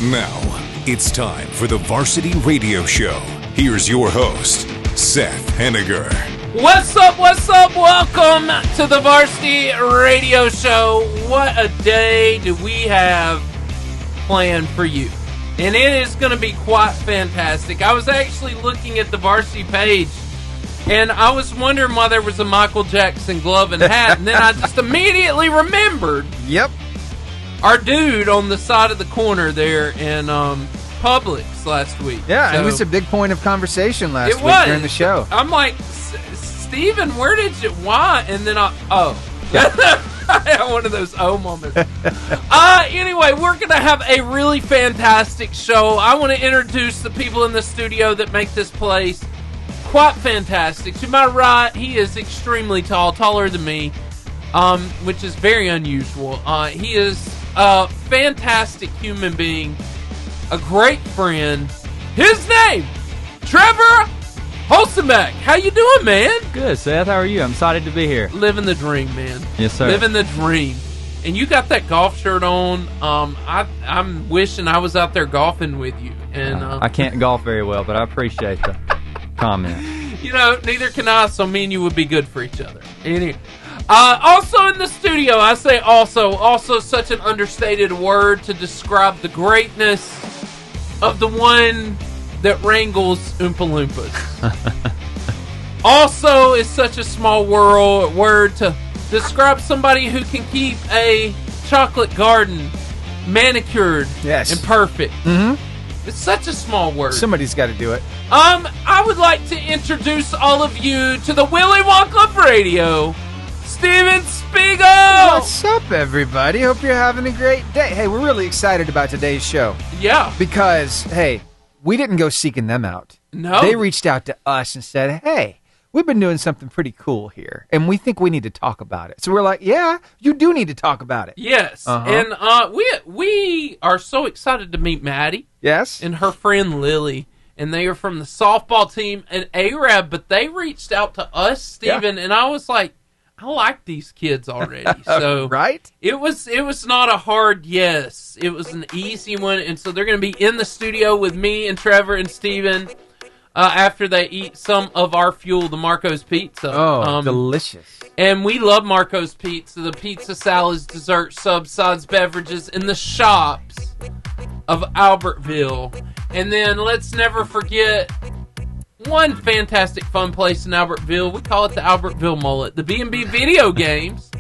Now, it's time for the Varsity Radio Show. Here's your host, Seth Henniger. What's up, what's up? Welcome to the Varsity Radio Show. What a day do we have planned for you. And it is going to be quite fantastic. I was actually looking at the Varsity page, and I was wondering why there was a Michael Jackson glove and hat, and then I just immediately remembered our dude on the side of the corner there in Publix last week. Yeah, so, it was a big point of conversation last week during the show. I'm like, Steven, where did you, why? And then I had one of those moments. Anyway, we're going to have a really fantastic show. I want to introduce the people in the studio that make this place quite fantastic. To my right, he is extremely tall, taller than me, which is very unusual. He is a fantastic human being, a great friend. His name, Trevor Holstenbeck. How you doing, man? Good, Seth. How are you? I'm excited to be here. Living the dream, man. Yes, sir. Living the dream. And you got that golf shirt on. I'm wishing I was out there golfing with you. And I can't golf very well, but I appreciate the comment. You know, neither can I, so me and you would be good for each other. Anyway. Also in the studio, I say also such an understated word to describe the greatness of the one that wrangles Oompa Loompas. Also is such a small word to describe somebody who can keep a chocolate garden manicured and perfect. Mm-hmm. It's such a small word. Somebody's got to do it. I would like to introduce all of you to the Willy Wonka of Radio, Steven Spiegel! What's up, everybody? Hope you're having a great day. Hey, we're really excited about today's show. Yeah. Because, hey, we didn't go seeking them out. No. They reached out to us and said, hey, we've been doing something pretty cool here, and we think we need to talk about it. So we're like, yeah, you do need to talk about it. Yes. And we are so excited to meet Madi. Yes. And her friend Lily. And they are from the softball team and Arab, but they reached out to us, Steven, and I was like, I like these kids already. So right? It was not a hard yes. It was an easy one. And so they're going to be in the studio with me and Trevor and Steven after they eat some of our fuel, the Marco's Pizza. Oh, delicious. And we love Marco's Pizza. The pizza, salads, desserts, subs, sides, beverages in the shops of Albertville. And then let's never forget one fantastic fun place in Albertville. We call it the Albertville Mullet. The B&B Video Games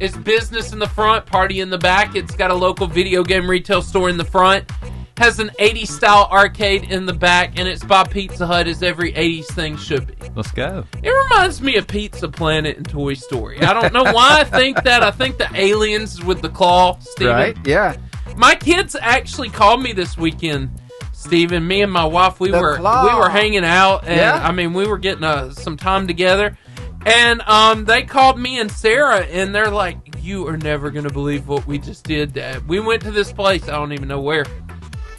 is business in the front, party in the back. It's got a local video game retail store in the front. Has an 80s style arcade in the back, and it's by Pizza Hut, as every 80s thing should be. Let's go. It reminds me of Pizza Planet and Toy Story. I don't know why I think that. I think the aliens with the claw, Steven. Right, yeah. My kids actually called me this weekend, Steven. Me and my wife, we were hanging out, and I mean, we were getting some time together. And they called me and Sarah, and they're like, "You are never going to believe what we just did, Dad. We went to this place, I don't even know where.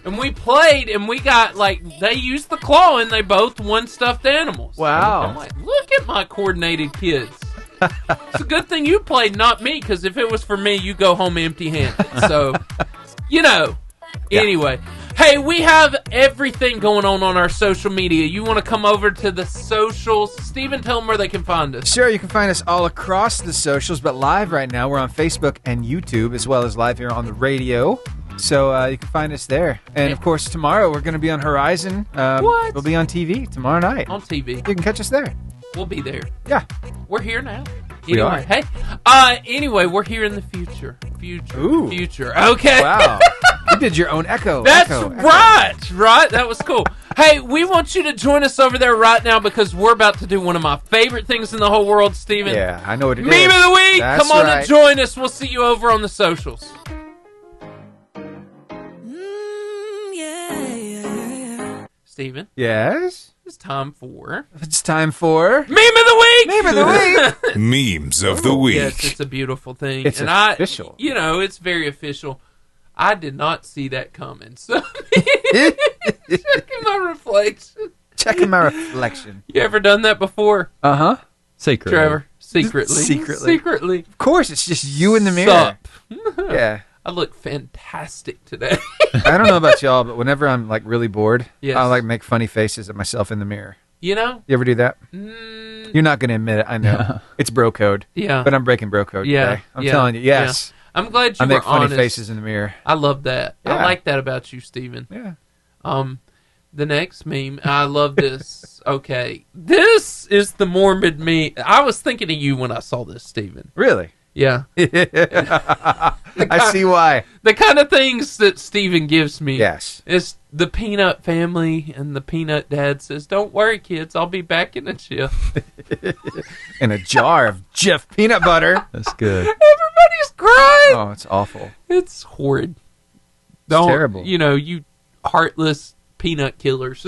And we played, and we got, they used the claw, and they both won stuffed animals." Wow. I'm like, look at my coordinated kids. It's a good thing you played, not me, because if it was for me, you go home empty-handed. So, you know. Yeah. Anyway. Hey, we have everything going on our social media. You want to come over to the socials? Steven, tell them where they can find us. Sure, you can find us all across the socials, but live right now, we're on Facebook and YouTube, as well as live here on the radio. So you can find us there. And, of course, tomorrow we're going to be on Horizon. What? We'll be on TV tomorrow night. On TV. You can catch us there. We'll be there. Yeah. We're here now. We are. Hey, anyway, we're here in the future. Ooh. Future. Okay. Wow. You did your own echo. That's right. That was cool. Hey, we want you to join us over there right now because we're about to do one of my favorite things in the whole world, Steven. Yeah, I know what it is. Meme of the week. That's Come on right. and join us. We'll see you over on the socials. Steven. Yes? It's time for Meme of the week. Meme of the week. Memes of the week. Yes, it's a beautiful thing. It's official. It's very official. I did not see that coming. So checking my reflection. Checking my reflection. You ever done that before? Uh-huh. Secretly. Trevor. Secretly. Of course, it's just you in the mirror. Sup. Yeah. I look fantastic today. I don't know about y'all, but whenever I'm like really bored, Yes. I like make funny faces at myself in the mirror. You know? You ever do that? You're not going to admit it. I know. It's bro code. Yeah. But I'm breaking bro code Yeah. today. I'm telling you. Yes. Yeah. I'm glad you I were make funny honest. faces in the mirror. I love that. I Yeah. like that about you, Steven. Yeah. The next meme, I love this. Okay. This is the morbid meme. I was thinking of you when I saw this, Steven. Really? Yeah. I see why. The kind of things that Steven gives me. Yes. It's the Peanut family, and the Peanut dad says, "Don't worry, kids. I'll be back in a jiff." In a jar of Jif peanut butter. That's good. Everybody's crying. Oh, it's awful. It's horrid. It's terrible. You know, you heartless peanut killers.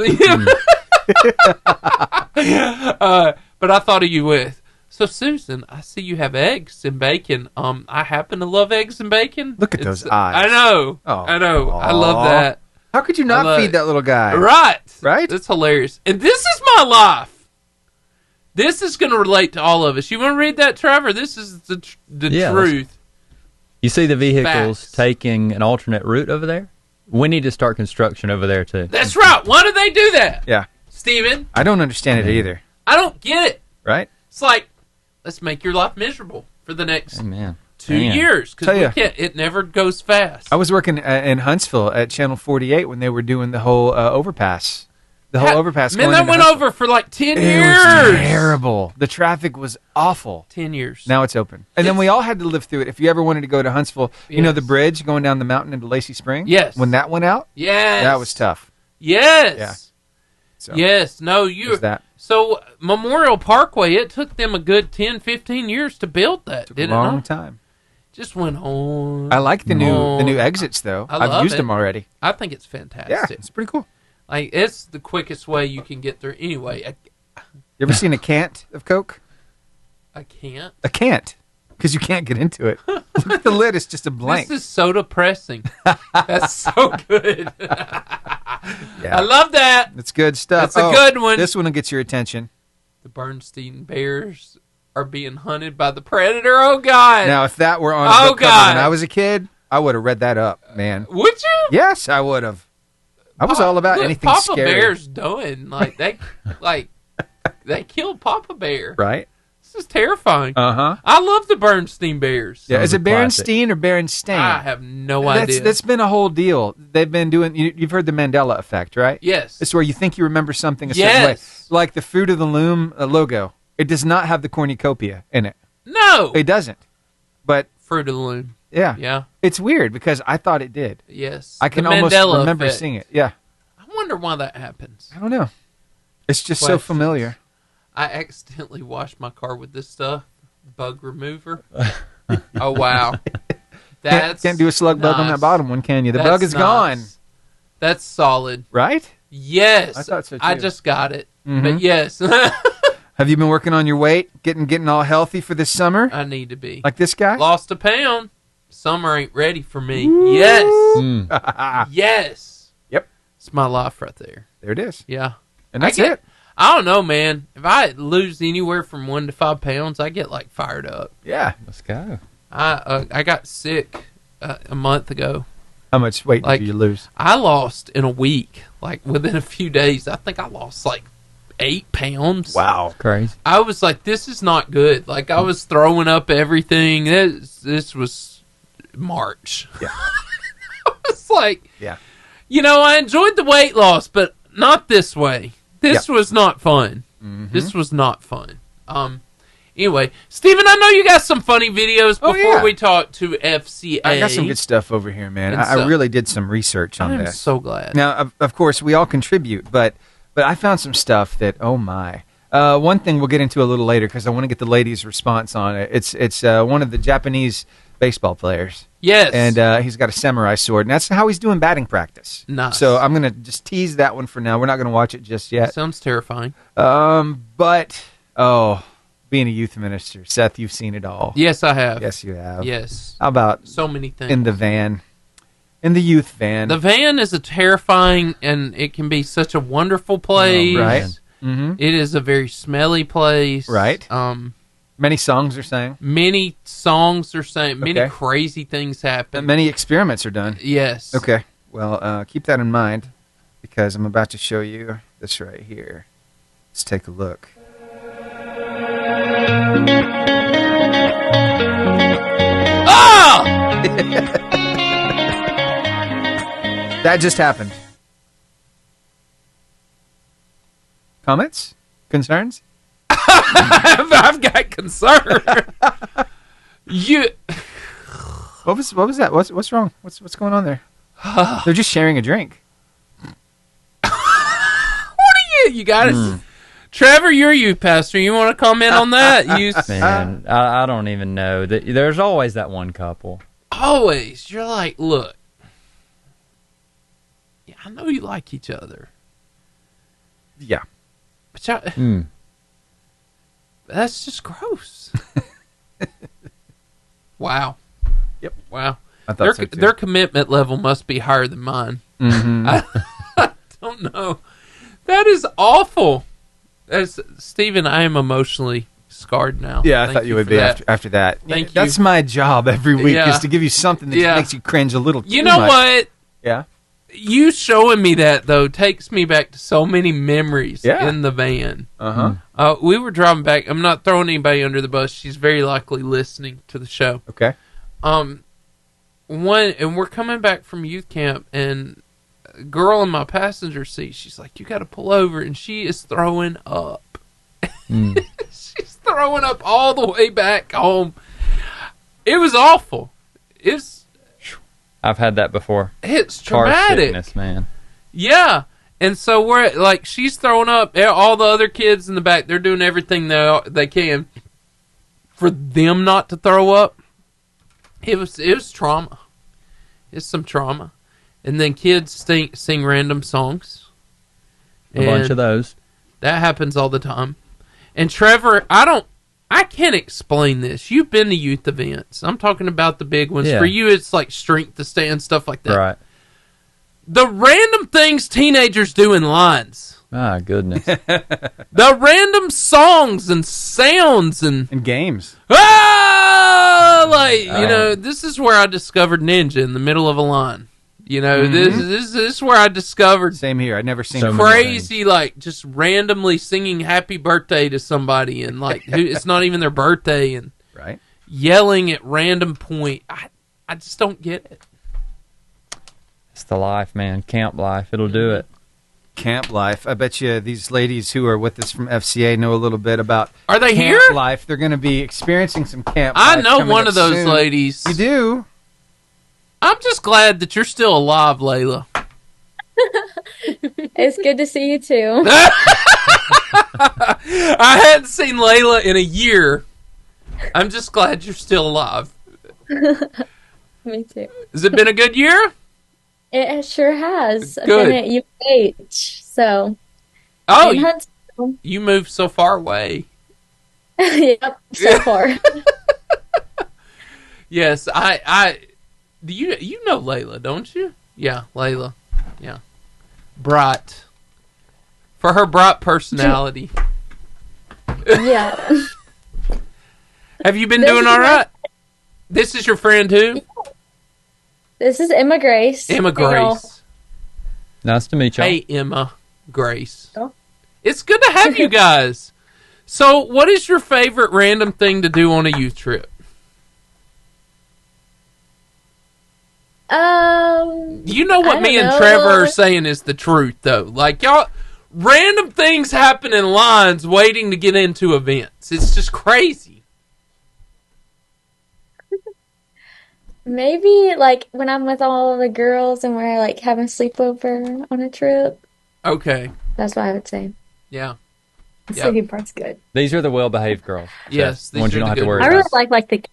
But I thought of you with. So, Susan, I see you have eggs and bacon. I happen to love eggs and bacon. Look at those eyes. I know. Oh. I know. I Aw. love that. How could you I not love feed it. that little guy? Right. Right? That's hilarious. And this is my life. This is going to relate to all of us. You want to read that, Trevor? This is the Yeah, truth. You see the vehicles Facts. taking an alternate route over there? We need to start construction over there, too. That's right. Why do they do that? Yeah. Steven, I don't understand it either. I don't get it. Right? It's like, let's make your life miserable for the next Amen. 2 Man. years. Tell Because ya. we can't. It never goes fast. I was working in Huntsville at Channel 48 when they were doing the whole overpass. The whole overpass. Man, going that into went Huntsville. over for like 10 It years. was terrible. The traffic was awful. 10 years. Now it's open. And then we all had to live through it. If you ever wanted to go to Huntsville, you know Yes. the bridge going down the mountain into Lacey Spring? Yes. When that went out, Yes. that was tough. Yes. Yeah. So, Yes. No, you. there's that. So Memorial Parkway, it took them a good 10, 15 years to build that. Took Did a it long not? time. Just went on. I like the new on. exits though. I I've love used it. them already. I think it's fantastic. Yeah, it's pretty cool. Like, it's the quickest way you can get there. Anyway, You ever seen a cant of Coke? I can't. A cant, because you can't get into it. Look at the lid; it's just a blank. This is so depressing. That's so good. Yeah. I love that. It's good stuff. That's a good one. This one will get your attention. The Bernstein Bears are being hunted by the predator. Oh, God. Now, if that were on a Oh, book cover God. when I was a kid, I would have read that up, man. Would you? Yes, I would have. I was all about Look, anything Papa scary. Bear's doing. They killed Papa Bear. Right? This is terrifying. Uh-huh. I love the Bernstein Bears. Yeah, is Sounds a it classic. Berenstein or Berenstain? I have no idea. That's been a whole deal. They've been doing. You've heard the Mandela effect, right? Yes. It's where you think you remember something a certain Yes. way, like the Fruit of the Loom logo. It does not have the cornucopia in it. No. It doesn't. But Fruit of the Loom. yeah, Yeah. it's weird because I thought it did. Yes. I can The almost Mandela remember effect. seeing it. Yeah, I wonder why that happens. I don't know. It's just so Questions. familiar. I accidentally washed my car with this stuff. Bug remover. Oh, wow. Can't do a slug bug on nice. that bottom one, can you? The That's bug is nice. gone, That's solid. right? Yes. I thought so, I too. just got it. Mhm. But yes. Have you been working on your weight, getting all healthy for this summer, I need to be. like this guy? Lost a pound. Summer ain't ready for me. Yes. Mm. Yes. Yep. It's my life right there. There it is, Yeah. and that's I get- it. I don't know, man. If I lose anywhere from 1 to 5 pounds, I get like fired up. Yeah. Let's go. I got sick a month ago. How much weight Like- did you lose? I lost in a week, like within a few days. I think I lost like 8 pounds. Wow. Crazy. I was like, this is not good. Like I was throwing up everything. This was March. Yeah. I was like, Yeah. you know, I enjoyed the weight loss, but not this way. This was not fun. Mhm. This was not fun. Anyway, Steven, I know you got some funny videos Oh, before yeah. we talk to FCA. I got some good stuff over here, man. And I so- really did some research on I'm this. so glad. Now, of course, we all contribute, but I found some stuff that, oh my. One thing we'll get into a little later because I want to get the ladies' response on it. It's one of the Japanese baseball players, Yes. and he's got a samurai sword, and that's how he's doing batting practice. Nice. So I'm going to just tease that one for now. We're not going to watch it just yet. Sounds terrifying. But, being a youth minister, Seth, you've seen it all. Yes, I have. Yes, you have. Yes. How about So many things. in the van? In the youth van. The van is a terrifying, and it can be such a wonderful place. right. Mm-hmm. It is a very smelly place. Right. Many songs are sang. Many songs are sang. Many Okay. crazy things happen. And many experiments are done. Yes. Okay. Well, keep that in mind because I'm about to show you this right here. Let's take a look. Oh! That just happened. Comments? Concerns? I've got concern. You. What was that? What's wrong? What's going on there? They're just sharing a drink. What are you got it. Trevor, you're youth pastor. You want to comment on that? Man, I don't even know. There's always that one couple. Always. You're like, look. Yeah, I know you like each other. Yeah. But that's just gross. Wow. Yep. Wow. I thought so too. Their commitment level must be higher than mine. Mm-hmm. I don't know. That is awful. Stephen, I am emotionally scarred now. Yeah, I Thank thought you would for be that. after that. Thank That's you. my job every week Yeah. is to give you something that Yeah. makes you cringe a little You too know much. what? Yeah. You showing me that, though, takes me back to so many memories in the van. Uh-huh. We were driving back. I'm not throwing anybody under the bus. She's very likely listening to the show. Okay. And we're coming back from youth camp, and a girl in my passenger seat, she's like, you got to pull over, and she is throwing up. She's throwing up all the way back home. It was awful. I've had that before. It's Car traumatic. sickness, man. Yeah. And so we're like, she's throwing up. All the other kids in the back, they're doing everything they can for them not to throw up. It was trauma. It's some trauma. And then kids sing random songs. A bunch of those. That happens all the time. And Trevor, I can't explain this. You've been to youth events. I'm talking about the big ones. Yeah. For you, it's like strength to stand, stuff like that. Right. The random things teenagers do in lines. My goodness. The random songs and sounds and games. This is where I discovered Ninja in the middle of a line. This is where I discovered Same here. I'd never seen So crazy, like just randomly singing "Happy Birthday" to somebody, and like it's not even their birthday, and right yelling at random point. I just don't get it. It's the life, man. Camp life. It'll do it. Camp life. I bet you these ladies who are with us from FCA know a little bit about Are they camp here? life. They're going to be experiencing some camp I life know coming one up of those soon. ladies. You do? I'm just glad that you're still alive, Layla. It's good to see you too. I hadn't seen Layla in a year. I'm just glad you're still alive. Me too. Has it been a good year? It sure has. I've Good. been at UH, so. Oh, in Huntsville. you moved so far away. Yep, so far. Yes, I do you know Layla, don't you? Yeah, Layla. Yeah. Bright. For her bright personality. Yeah. Have you been This doing is all my- right? This is your friend who? This is Emma Grace. Emma Hey, y'all. Grace. Nice to meet you. Hey, Emma Grace. Oh. It's good to have you guys. So, what is your favorite random thing to do on a youth trip? You know what I me don't and know. Trevor are saying is the truth, though. Like, y'all, random things happen in lines waiting to get into events. It's just crazy. Maybe like when I'm with all the girls and we're like having a sleepover on a trip. Okay. That's what I would say. Yeah. The Yep. sleeping part's good. These are the well-behaved girls. Yes, So, the ones these you are don't the have to good worry I ones. really about. like the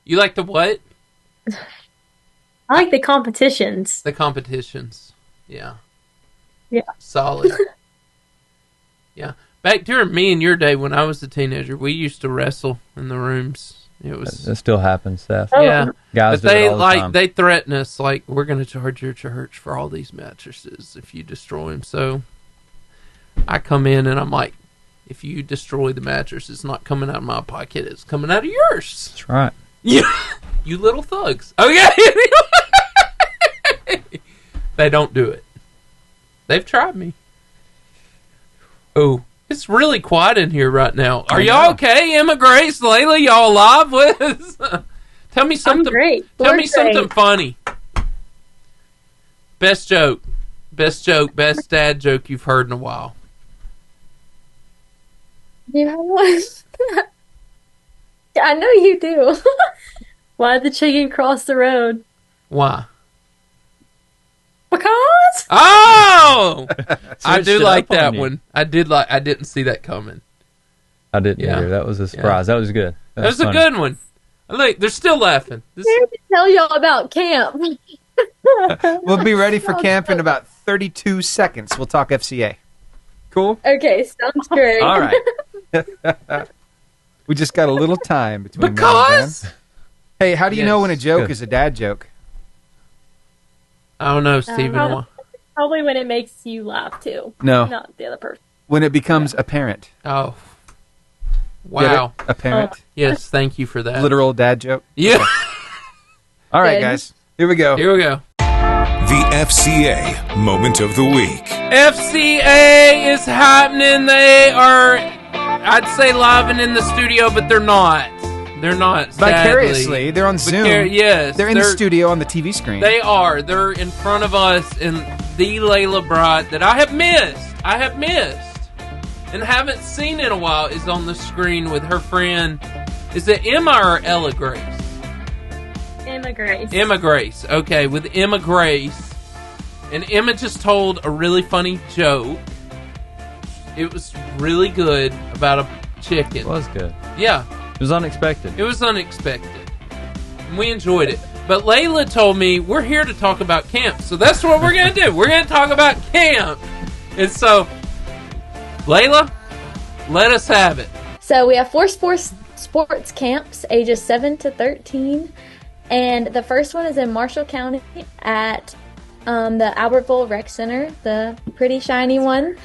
You like the what? I like the competitions. The competitions. Yeah. Yeah. Solid. Yeah. Back during me and your day when I was a teenager, we used to wrestle in the rooms. It was That still happens, Seth. Oh, yeah. Guys But do it they all the time. they threaten us like we're going to charge your church for all these mattresses if you destroy them. So I come in and I'm like, if you destroy the mattress, it's not coming out of my pocket. It's coming out of yours. That's right. Yeah, you little thugs. Okay. They don't do it. They've tried me. Oh, it's really quiet in here right now. Are y'all okay? Emma, Grace, Layla, y'all alive with us? Tell me something. I'm great. Tell We're me something great. funny. Best joke, best dad joke you've heard in a while. You have one? I know you do. Why did the chicken cross the road? Why? Because? Oh, I do Switched it like up on that you. one. I didn't see that coming. I didn't Yeah. either. That was a surprise. That was good. That was a funny. good one. Look, they're still laughing. This, Here to tell y'all about camp. We'll be ready for camp in about 32 seconds. We'll talk FCA. Cool? Okay, sounds great. All right. We just got a little time between now and because then. Hey, how do you Yes. know when a joke Good. is a dad joke? I don't know, Stephen. Probably when it makes you laugh too. No. Not the other person. When it becomes apparent. Oh, Get wow. it? Apparent. Yes, thank you for that. Literal dad joke. Yeah. All right, Good. guys. Here we go. Here we go. The FCA Moment of the Week. FCA is happening. They are, I'd say, live and in the studio, but they're not. They're not. Sadly. Vicariously. They're on Zoom. Yes. They're in the studio on the TV screen. They are. They're in front of us in the Layla Bright that I have missed, and haven't seen in a while is on the screen with her friend. Is it Emma or Ella Grace? Emma Grace. Emma Grace. Okay, with Emma Grace. And Emma just told a really funny joke. It was really good about a chicken. It was good. Yeah, It was unexpected. it was unexpected. And we enjoyed it. But Layla told me we're here to talk about camp. So that's what we're going to do. We're going to talk about camp. And so, Layla, let us have it. So we have 4 sports camps, ages 7 to 13. And the first one is in Marshall County at the Albertville Rec Center, the pretty shiny one.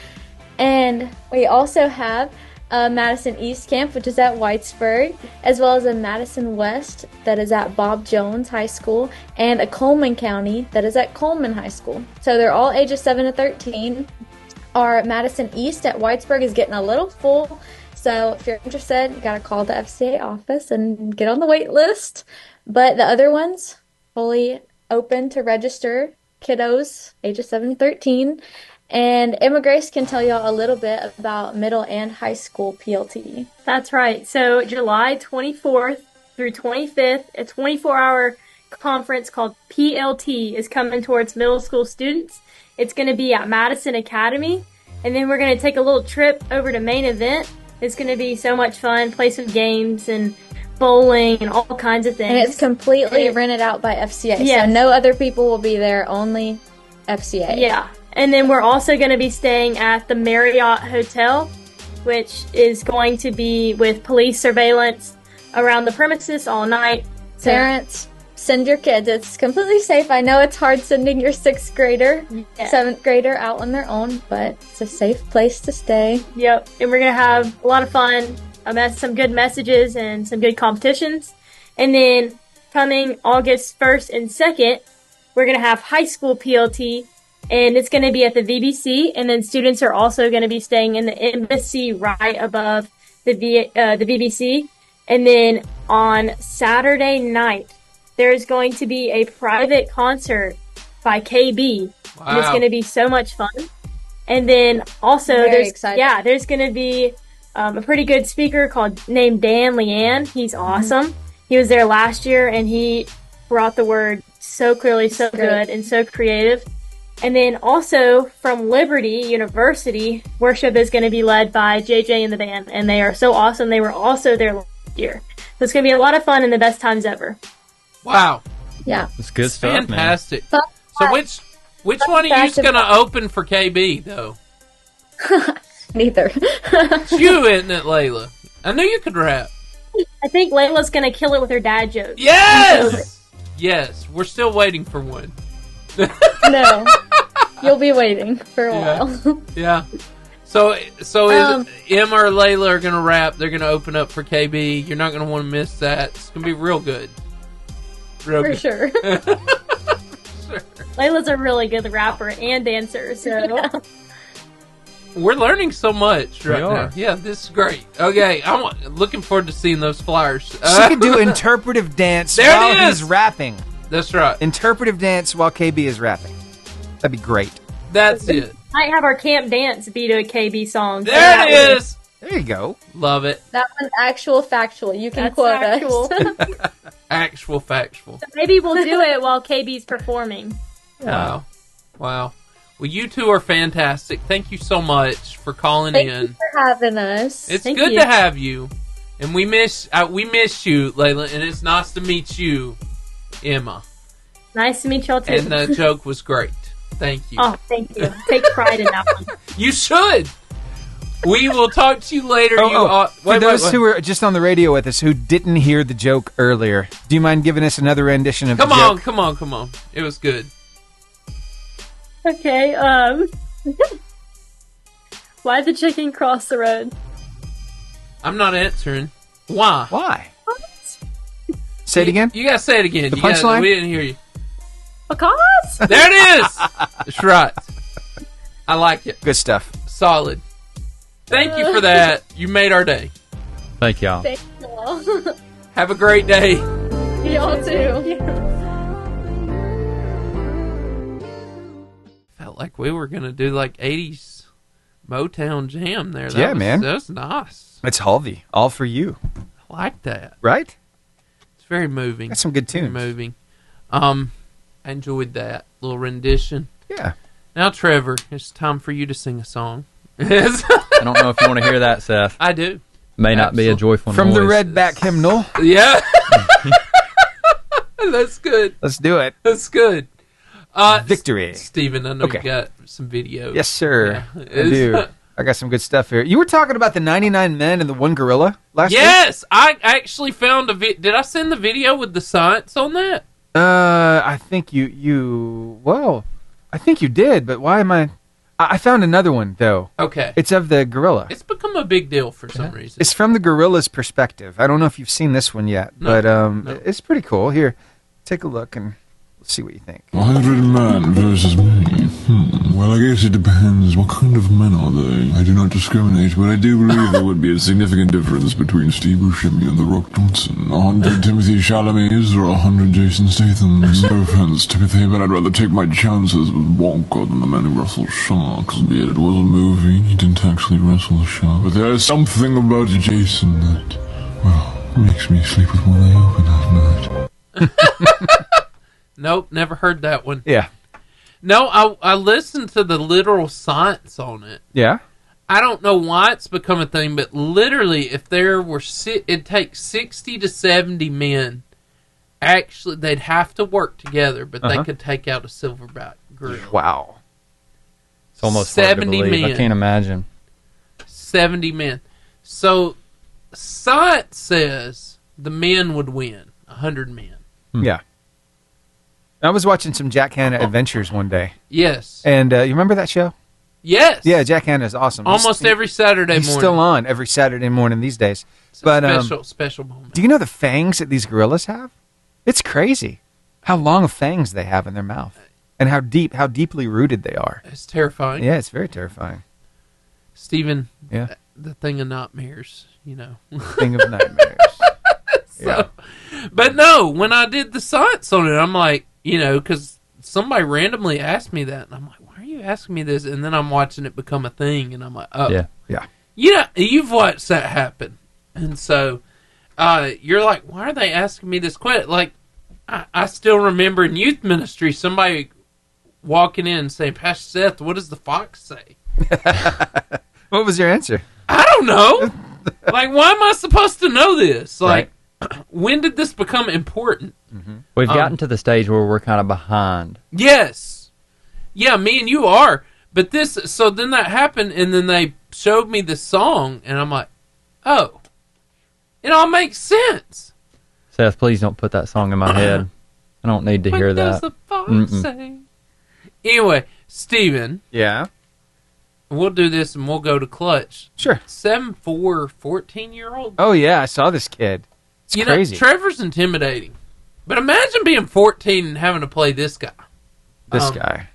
And we also have Madison East Camp, which is at Whitesburg, as well as a Madison West that is at Bob Jones High School, and a Coleman County that is at Coleman High School. So they're all ages 7 to 13. Our Madison East at Whitesburg is getting a little full. So if you're interested, you got to call the FCA office and get on the wait list. But the other ones, fully open to register kiddos ages 7 to 13. And Emma Grace can tell y'all a little bit about middle and high school PLT. That's right. So July 24th through 25th, a 24-hour conference called PLT is coming towards middle school students. It's going to be at Madison Academy. And then we're going to take a little trip over to Main Event. It's going to be so much fun, play some games and bowling and all kinds of things. And it's completely rented out by FCA. Yes. So no other people will be there, only FCA. Yeah. And then we're also going to be staying at the Marriott Hotel, which is going to be with police surveillance around the premises all night. So, Parents, send your kids. It's completely safe. I know it's hard sending your 6th grader, Yeah. 7th grader out on their own, but it's a safe place to stay. yep. And we're going to have a lot of fun, some good messages and some good competitions. And then coming August 1st and 2nd, we're going to have high school PLT. And it's going to be at the VBC, and then students are also going to be staying in the embassy right above the VBC. And then on Saturday night, there's going to be a private concert by KB, and it's Wow. going to be so much fun. And then also, Very excited. there's going to be a pretty good speaker named Dan Leanne. He's awesome. He was there last year, and he brought the word so clearly, so Great. good, and so creative. And then also from Liberty University, worship is going to be led by JJ and the band, and they are so awesome. They were also there last year. So it's going to be a lot of fun and the best times ever. Wow. Yeah. It's good stuff, man. Fantastic. Fun So which one are you going to open for KB, though? Neither. It's you, isn't it, Layla? I knew you could rap. I think Layla's going to kill it with her dad jokes. Yes! Yes, we're still waiting for one. No. You'll be waiting for a Yeah. while. Yeah. So is Emma or Layla are going to rap. They're going to open up for KB. You're not going to want to miss that. It's going to be real good. Real For good. sure. Layla's a really good rapper and dancer, so... We're learning so much right are. now. Yeah, this is great. Okay, I'm looking forward to seeing those flyers. She could do interpretive dance There it while is! he's rapping. That's right. Interpretive dance while KB is rapping. That'd be great. That's it. Might have our camp dance be to a KB song. There it is. There you go. Love it. That one's actual factual. You can That's quote factual. us. Actual factual. Maybe we'll do it while KB's performing. Wow. Well, you two are fantastic. Thank you so much for calling Thank in. you for having us. It's Thank good you. to have you, and we miss you, Layla, and it's nice to meet you, Emma. Nice to meet y'all too. And the joke was great. Thank you. Oh, thank you. Take pride in that one. You should. We will talk to you later. For those who were just on the radio with us who didn't hear the joke earlier, do you mind giving us another rendition of the joke? Come on. It was good. Okay, why'd the chicken cross the road? I'm not answering. Why? Why? Say it again. You gotta say it again. The punchline? We didn't hear you. Because? There it is. That's right. I like it. Good stuff. Solid. Thank you for that. You made our day. Thank y'all. Thank you all. Have a great day. Y'all too. Felt like we were gonna do like 80s Motown jam there. Yeah, man. That was nice. It's Halvey. All for you. I like that. Right? It's very moving. That's some good Very tunes. moving. I enjoyed that little rendition. Yeah. Now, Trevor, it's time for you to sing a song. I don't know if you want to hear that, Seth. I do. May not be a joyful From noise. the Redback hymnal. Yeah. That's good. Let's do it. That's good. Victory. Steven, I know Okay. you got some videos. Yes, sir. Yeah. I do. I got some good stuff here. You were talking about the 99 men and the one gorilla last week? Yes, I actually found a video. Did I send the video with the science on that? I think well, I think you did, but why am I found another one, though. Okay. It's of the gorilla. It's become a big deal for some reason. It's from the gorilla's perspective. I don't know if you've seen this one yet, but it's pretty cool. Here, take a look and let's see what you think. 100 men versus me. Well, I guess it depends. What kind of men are they? I do not discriminate, but I do believe there would be a significant difference between Steve Buscemi and The Rock Johnson. 100 Timothy Chalamets or 100 Jason Stathams. No offense, Timothy, but I'd rather take my chances with Wonka than the man who wrestled sharks. Albeit it was a movie, he didn't actually wrestle a shark. But there is something about Jason that, well, makes me sleep with one eye open at night. Nope, never heard that one. Yeah. No, I listened to the literal science on it. Yeah? I don't know why it's become a thing, but literally, if there were, it takes 60 to 70 men. Actually, they'd have to work together, but they could take out a silverback gorilla. Wow. It's almost 70 hard to believe. men. I can't imagine. 70 men. So, science says the men would win. 100 men. Yeah. I was watching some Jack Hanna Adventures one day. Yes. And you remember that show? Yes. Yeah, Jack Hanna is awesome. Almost every Saturday he's morning. still on every Saturday morning these days. It's a But special moment. do you know the fangs that these gorillas have? It's crazy how long of fangs they have in their mouth and how deeply rooted they are. It's terrifying. Yeah, it's very terrifying. Stephen, Yeah. the thing of nightmares, you know. Thing of nightmares. So, but no, when I did the science on it, I'm like, you know, because somebody randomly asked me that, and I'm like, why are you asking me this? And then I'm watching it become a thing, and I'm like, oh. Yeah. Yeah. Yeah, you've watched that happen. And so you're like, why are they asking me this question? Like, I still remember in youth ministry, somebody walking in and saying, Pastor Seth, what does the fox say? What was your answer? I don't know. Like, why am I supposed to know this? Like, when did this become important? We've gotten to the stage where we're kind of behind. Yes. Yeah, me and you are. But so then that happened, and then they showed me the song, and I'm like, oh, it all makes sense. Seth, please don't put that song in my head. I don't need to hear What does that. the fox say? Anyway, Steven, Yeah. we'll do this and we'll go to clutch. Sure. 7'4", 14-year-old. Oh, yeah, I saw this kid. It's crazy. Trevor's intimidating. But imagine being 14 and having to play this guy. This guy.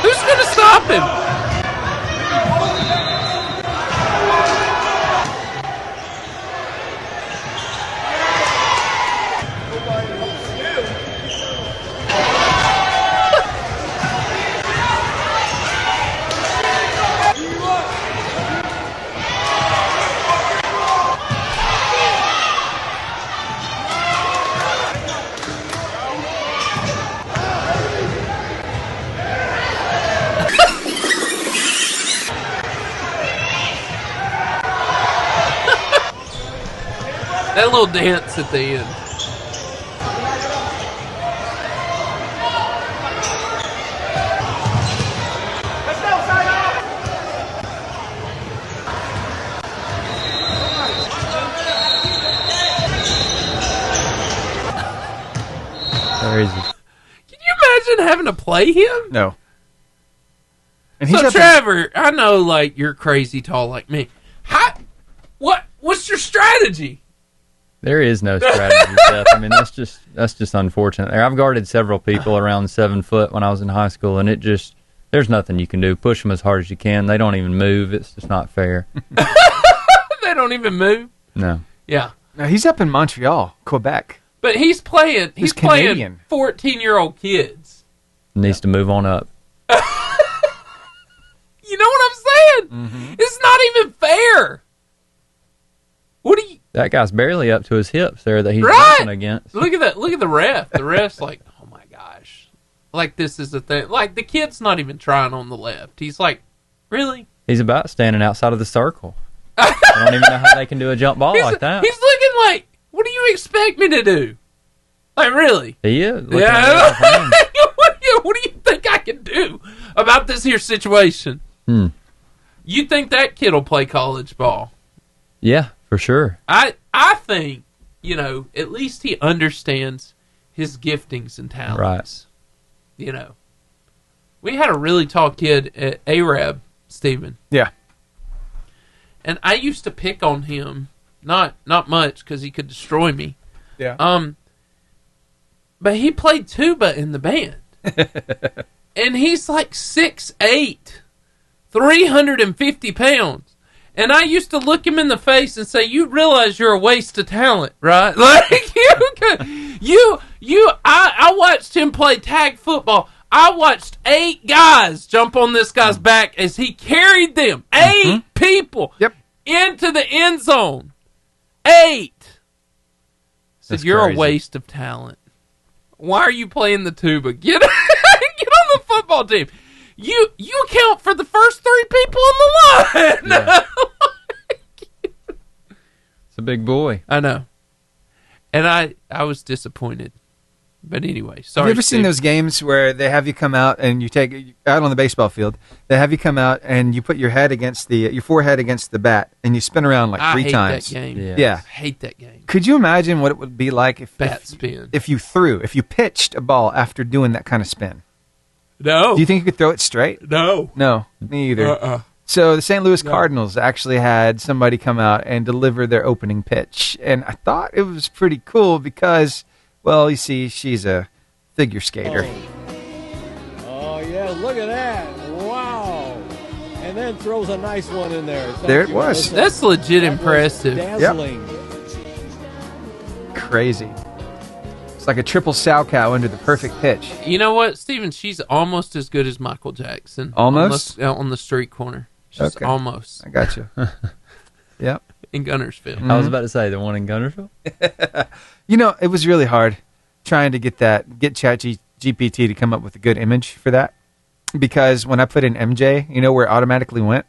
Who's going to stop him? That little dance at the end. Crazy. Can you imagine having to play him? No. And So Trevor, I know like you're crazy tall like me. What's your strategy? There is no strategy, Seth. I mean, that's just unfortunate. I've guarded several people around 7 foot when I was in high school, and there's nothing you can do. Push them as hard as you can. They don't even move. It's just not fair. They don't even move. No. Yeah. No, he's up in Montreal, Quebec. But he's playing 14-year-old kids. Needs to move on up. You know what I'm saying? Mm-hmm. It's not even fair. What do you... That guy's barely up to his hips there that he's Right. jumping against. Look at that. Look at the ref. The ref's like, oh my gosh. Like this is the thing. Like the kid's not even trying on the left. He's like, really? He's about standing outside of the circle. I don't even know how they can do a jump ball like that. He's looking like, what do you expect me to do? Like, really? He is. looking Yeah. at it like, What do you think I can do about this here situation? You think that kid will play college ball? yeah, for sure. I think, at least he understands his giftings and talents. Right. We had a really tall kid at Arab, Stephen. Yeah. And I used to pick on him, not much because he could destroy me. Yeah. But he played tuba in the band. And he's like 6'8", 350 pounds. And I used to look him in the face and say, you realize you're a waste of talent, right? Like, I watched him play tag football. I watched 8 guys jump on this guy's back as he carried them. 8 people into the end zone. 8. Said, you're crazy. a waste of talent. Why are you playing the tuba? Get on the football team. You account for the first 3 people on the line. Yeah. It's a big boy. I know. And I was disappointed. But anyway, sorry. Have you ever seen Steve. those games where they have you come out and you take out on the baseball field? They have you come out and you put your head against your forehead against the bat and you spin around like 3 times. I hate that game. Yeah. I hate that game. Could you imagine what it would be like if spin. if you pitched a ball after doing that kind of spin? No. Do you think you could throw it straight? No. No, me either. So the St. Louis Cardinals actually had somebody come out and deliver their opening pitch, and I thought it was pretty cool because, well, you see, she's a figure skater. Oh yeah, look at that. Wow. And then throws a nice one in there. There it was. That's legit impressive. Dazzling. Crazy. It's like a triple sow cow under the perfect pitch. You know what, Steven? She's almost as good as Michael Jackson. Almost? On the street corner. She's Okay. almost. I got you. Yep. In Gunnersville. Mm-hmm. I was about to say the one in Gunnersville. It was really hard trying to get ChatGPT to come up with a good image for that. Because when I put in MJ, you know where it automatically went?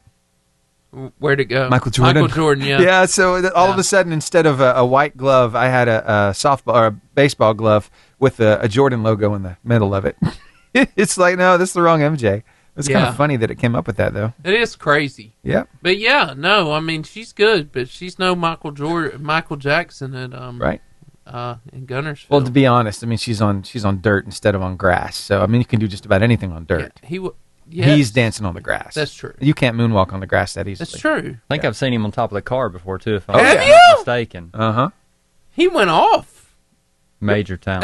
Where'd it go? Michael Jordan. Michael Jordan, yeah. Yeah, so all of a sudden, instead of a white glove, I had a softball or a baseball glove with a Jordan logo in the middle of it. It's like, no, this is the wrong MJ. It's kind of funny that it came up with that, though. It is crazy. Yeah. But yeah, no, I mean, she's good, but she's no Michael Jackson at right. In Gunnersville. Well, to be honest, I mean, she's on dirt instead of on grass. So I mean, you can do just about anything on dirt. Yeah, he's dancing on the grass. That's true. You can't moonwalk on the grass that easily. That's true. I think I've seen him on top of the car before too. If I'm Have not you? mistaken. He went off. Major town.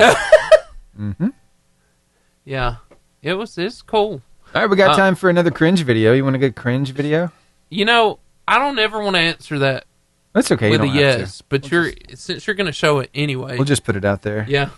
Yeah, it's cool. All right, we got time for another cringe video. You want a good cringe video? You know, I don't ever want to answer that. That's okay. With you a don't have yes, to. but since you're going to show it anyway, We'll just put it out there. yeah.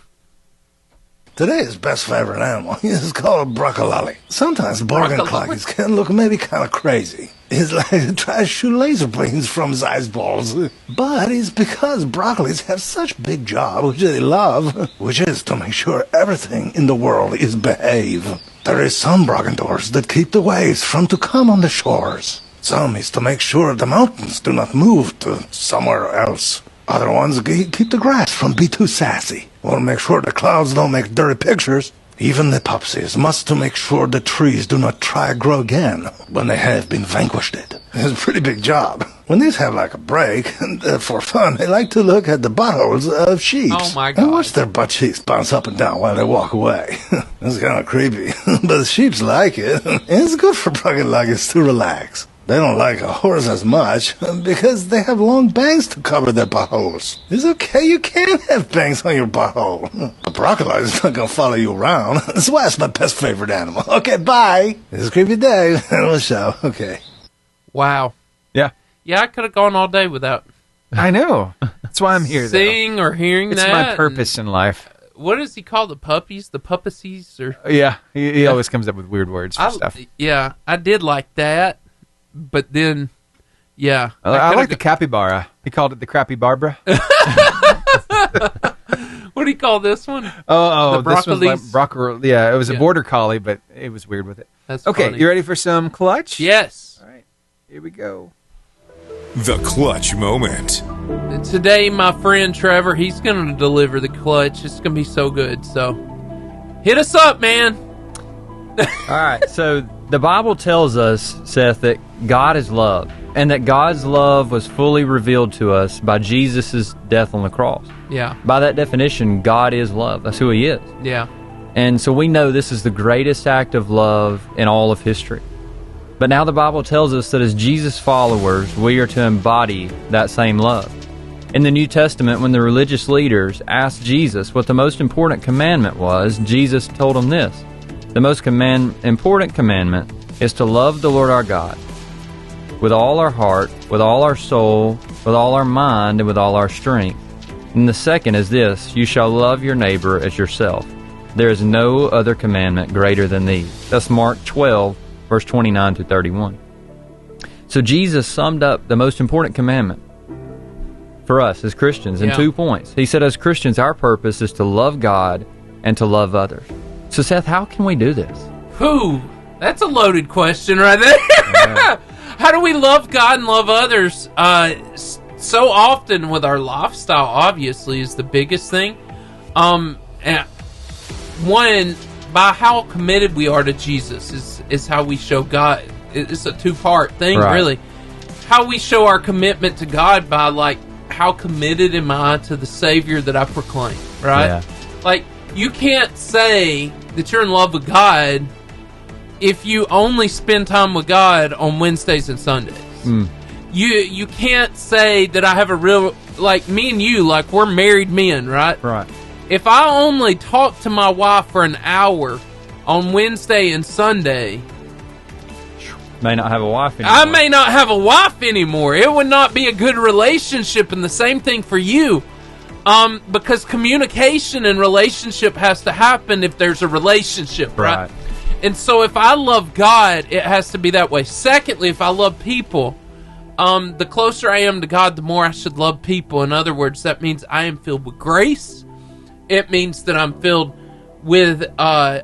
Today's best favorite animal is called a broccoli. Sometimes bargain clockies can look maybe kind of crazy. It's like trying to shoot laser beams from his eyeballs. But it's because broccolis have such big job, which they love, which is to make sure everything in the world is behave. There is some brockendors that keep the waves from to come on the shores. Some is to make sure the mountains do not move to somewhere else. Other ones keep the grass from be too sassy. Want to make sure the clouds don't make dirty pictures. Even the popsies must to make sure the trees do not try grow again when they have been vanquished. It's a pretty big job. When these have like a break, and for fun, they like to look at the buttholes of sheep. Oh my God. And watch their butt cheeks bounce up and down while they walk away. It's kind of creepy, but the sheeps like it. And it's good for broccoli to relax. They don't like a horse as much because they have long bangs to cover their buttholes. It's okay, you can have bangs on your butthole. A broccoli is not going to follow you around. That's why it's my best favorite animal. Okay, bye. This is Creepy Dave. Animal Show. Okay. Wow. Yeah. Yeah, I could have gone all day without I know. That's why I'm here. seeing or hearing It's that. my purpose in life. What does he call the puppies? The puppies? Or Yeah, he always comes up with weird words for stuff. Yeah, I did like that, but then, yeah. I like the capybara. He called it the crappy Barbara. What do you call this one? Oh, the this was like broccolis. Yeah, it was a border collie, but it was weird with it. That's okay. funny. You ready for some clutch? Yes. All right, here we go. The clutch moment. Today, my friend Trevor, he's going to deliver the clutch. It's going to be so good. So, hit us up, man. All right, so the Bible tells us, Seth, that God is love, and that God's love was fully revealed to us by Jesus' death on the cross. Yeah. By that definition, God is love. That's who He is. Yeah. And so we know this is the greatest act of love in all of history. But now the Bible tells us that as Jesus followers, we are to embody that same love. In the New Testament, when the religious leaders asked Jesus what the most important commandment was, Jesus told them this: the most important commandment is to love the Lord our God with all our heart, with all our soul, with all our mind, and with all our strength. And the second is this: you shall love your neighbor as yourself. There is no other commandment greater than these. That's Mark 12, verse 29 to 31. So Jesus summed up the most important commandment for us as Christians in 2 points. He said as Christians, our purpose is to love God and to love others. So Seth, how can we do this? Whew, that's a loaded question right there. Yeah. How do we love God and love others? So often with our lifestyle, obviously, is the biggest thing. And one, by how committed we are to Jesus is how we show God. It's a two-part thing, really. How we show our commitment to God by, like, how committed am I to the Savior that I proclaim, right? Yeah. Like, you can't say that you're in love with God if you only spend time with God on Wednesdays and Sundays. You can't say that I have a real, like, me and you, like, we're married men, right? Right. If I only talk to my wife for an hour on Wednesday and Sunday, may not have a wife anymore. I may not have a wife anymore. It would not be a good relationship, and the same thing for you. Because communication and relationship has to happen if there's a relationship, right? And so if I love God, it has to be that way. Secondly, if I love people, the closer I am to God, the more I should love people. In other words, that means I am filled with grace. It means that I'm filled with a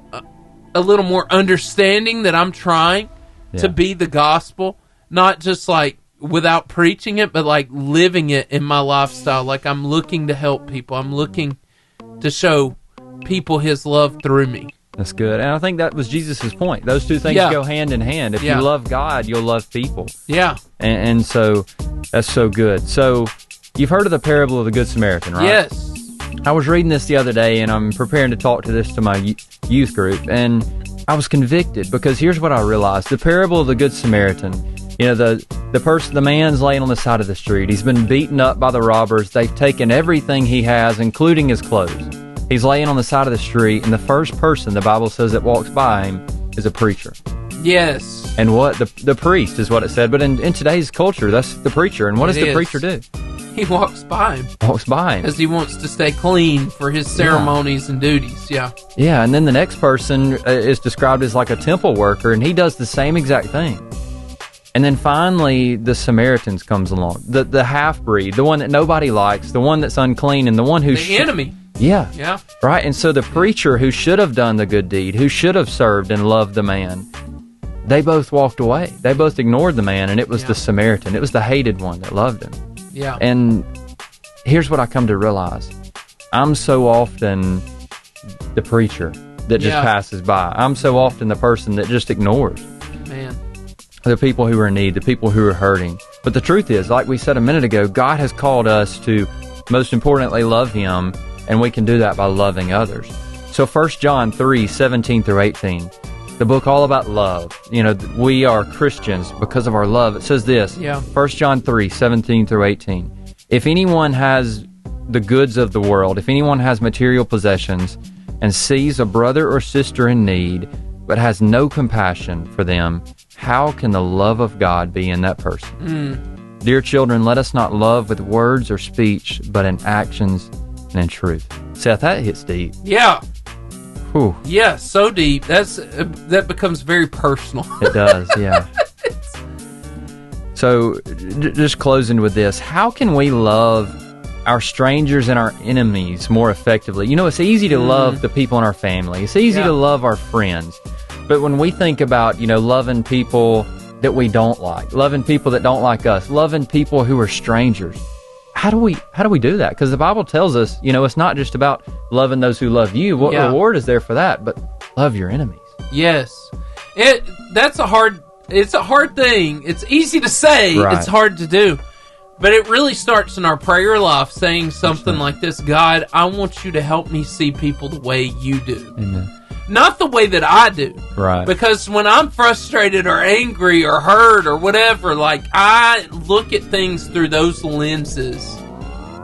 little more understanding that I'm trying to be the gospel, not just like without preaching it, but like living it in my lifestyle. Like I'm looking to help people. I'm looking to show people His love through me. That's good. And I think that was Jesus' point. Those two things go hand in hand. If you love God, you'll love people. Yeah. And so that's so good. So you've heard of the parable of the Good Samaritan, right? Yes. I was reading this the other day, and I'm preparing to talk to this to my youth group, and I was convicted because here's what I realized. The parable of the Good Samaritan, the man's laying on the side of the street. He's been beaten up by the robbers. They've taken everything he has, including his clothes. He's laying on the side of the street, and the first person the Bible says that walks by him is a preacher. Yes. And what? The priest is what it said. But in today's culture, that's the preacher. And what does the preacher do? He walks by him. Walks by him. Because he wants to stay clean for his ceremonies and duties. Yeah. Yeah, and then the next person is described as like a temple worker, and he does the same exact thing. And then finally, the Samaritans comes along. The half-breed, the one that nobody likes, the one that's unclean, and the one who... The enemy. Yeah. Yeah. Right, and so the preacher who should have done the good deed, who should have served and loved the man, they both walked away. They both ignored the man, and it was the Samaritan. It was the hated one that loved him. Yeah. And here's what I come to realize. I'm so often the preacher that just passes by. I'm so often the person that just ignores. Man. The people who are in need, the people who are hurting. But the truth is, like we said a minute ago, God has called us to, most importantly, love Him, and we can do that by loving others. So 1 John 3:17 through 18, the book all about love. We are Christians because of our love. It says this, 1 John 3:17 through 18. If anyone has the goods of the world, if anyone has material possessions, and sees a brother or sister in need, but has no compassion for them, how can the love of God be in that person? Dear children, let us not love with words or speech, but in actions and in truth. Seth, that hits deep. Yeah. Whew. Yeah, so deep. That becomes very personal. It does, yeah. So, just closing with this, how can we love our strangers and our enemies more effectively? It's easy to love the people in our family. It's easy to love our friends. But when we think about, loving people that we don't like, loving people that don't like us, loving people who are strangers, how do we do that? Because the Bible tells us, it's not just about loving those who love you. What reward is there for that? But love your enemies. Yes. It's a hard thing. It's easy to say. Right. It's hard to do. But it really starts in our prayer life saying something like this: God, I want you to help me see people the way you do. Amen. Not the way that I do. Right. Because when I'm frustrated or angry or hurt or whatever, I look at things through those lenses.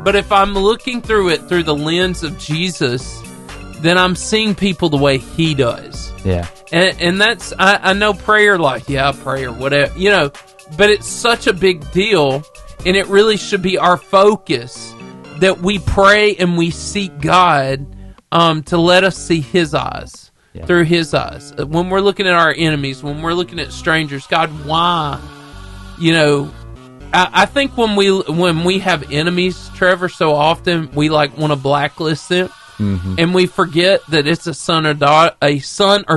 But if I'm looking through it through the lens of Jesus, then I'm seeing people the way He does. Yeah. And that's, I know prayer, prayer, whatever, but it's such a big deal, and it really should be our focus that we pray and we seek God to let us see His eyes. Through His eyes. When we're looking at our enemies, when we're looking at strangers, God, why? I think when we have enemies, Trevor, so often we want to blacklist them, and we forget that it's a son or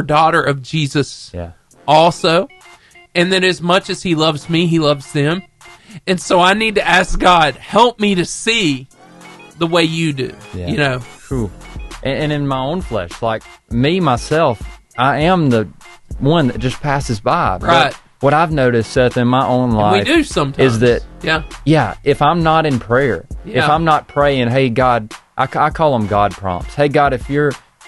daughter of Jesus, also, and that as much as He loves me, He loves them, and so I need to ask God, help me to see the way you do. True. And in my own flesh, myself, I am the one that just passes by. Right. But what I've noticed, Seth, in my own life, we do sometimes, is that, if I'm not in prayer, if I'm not praying, hey, God, I call them God prompts. Hey, God,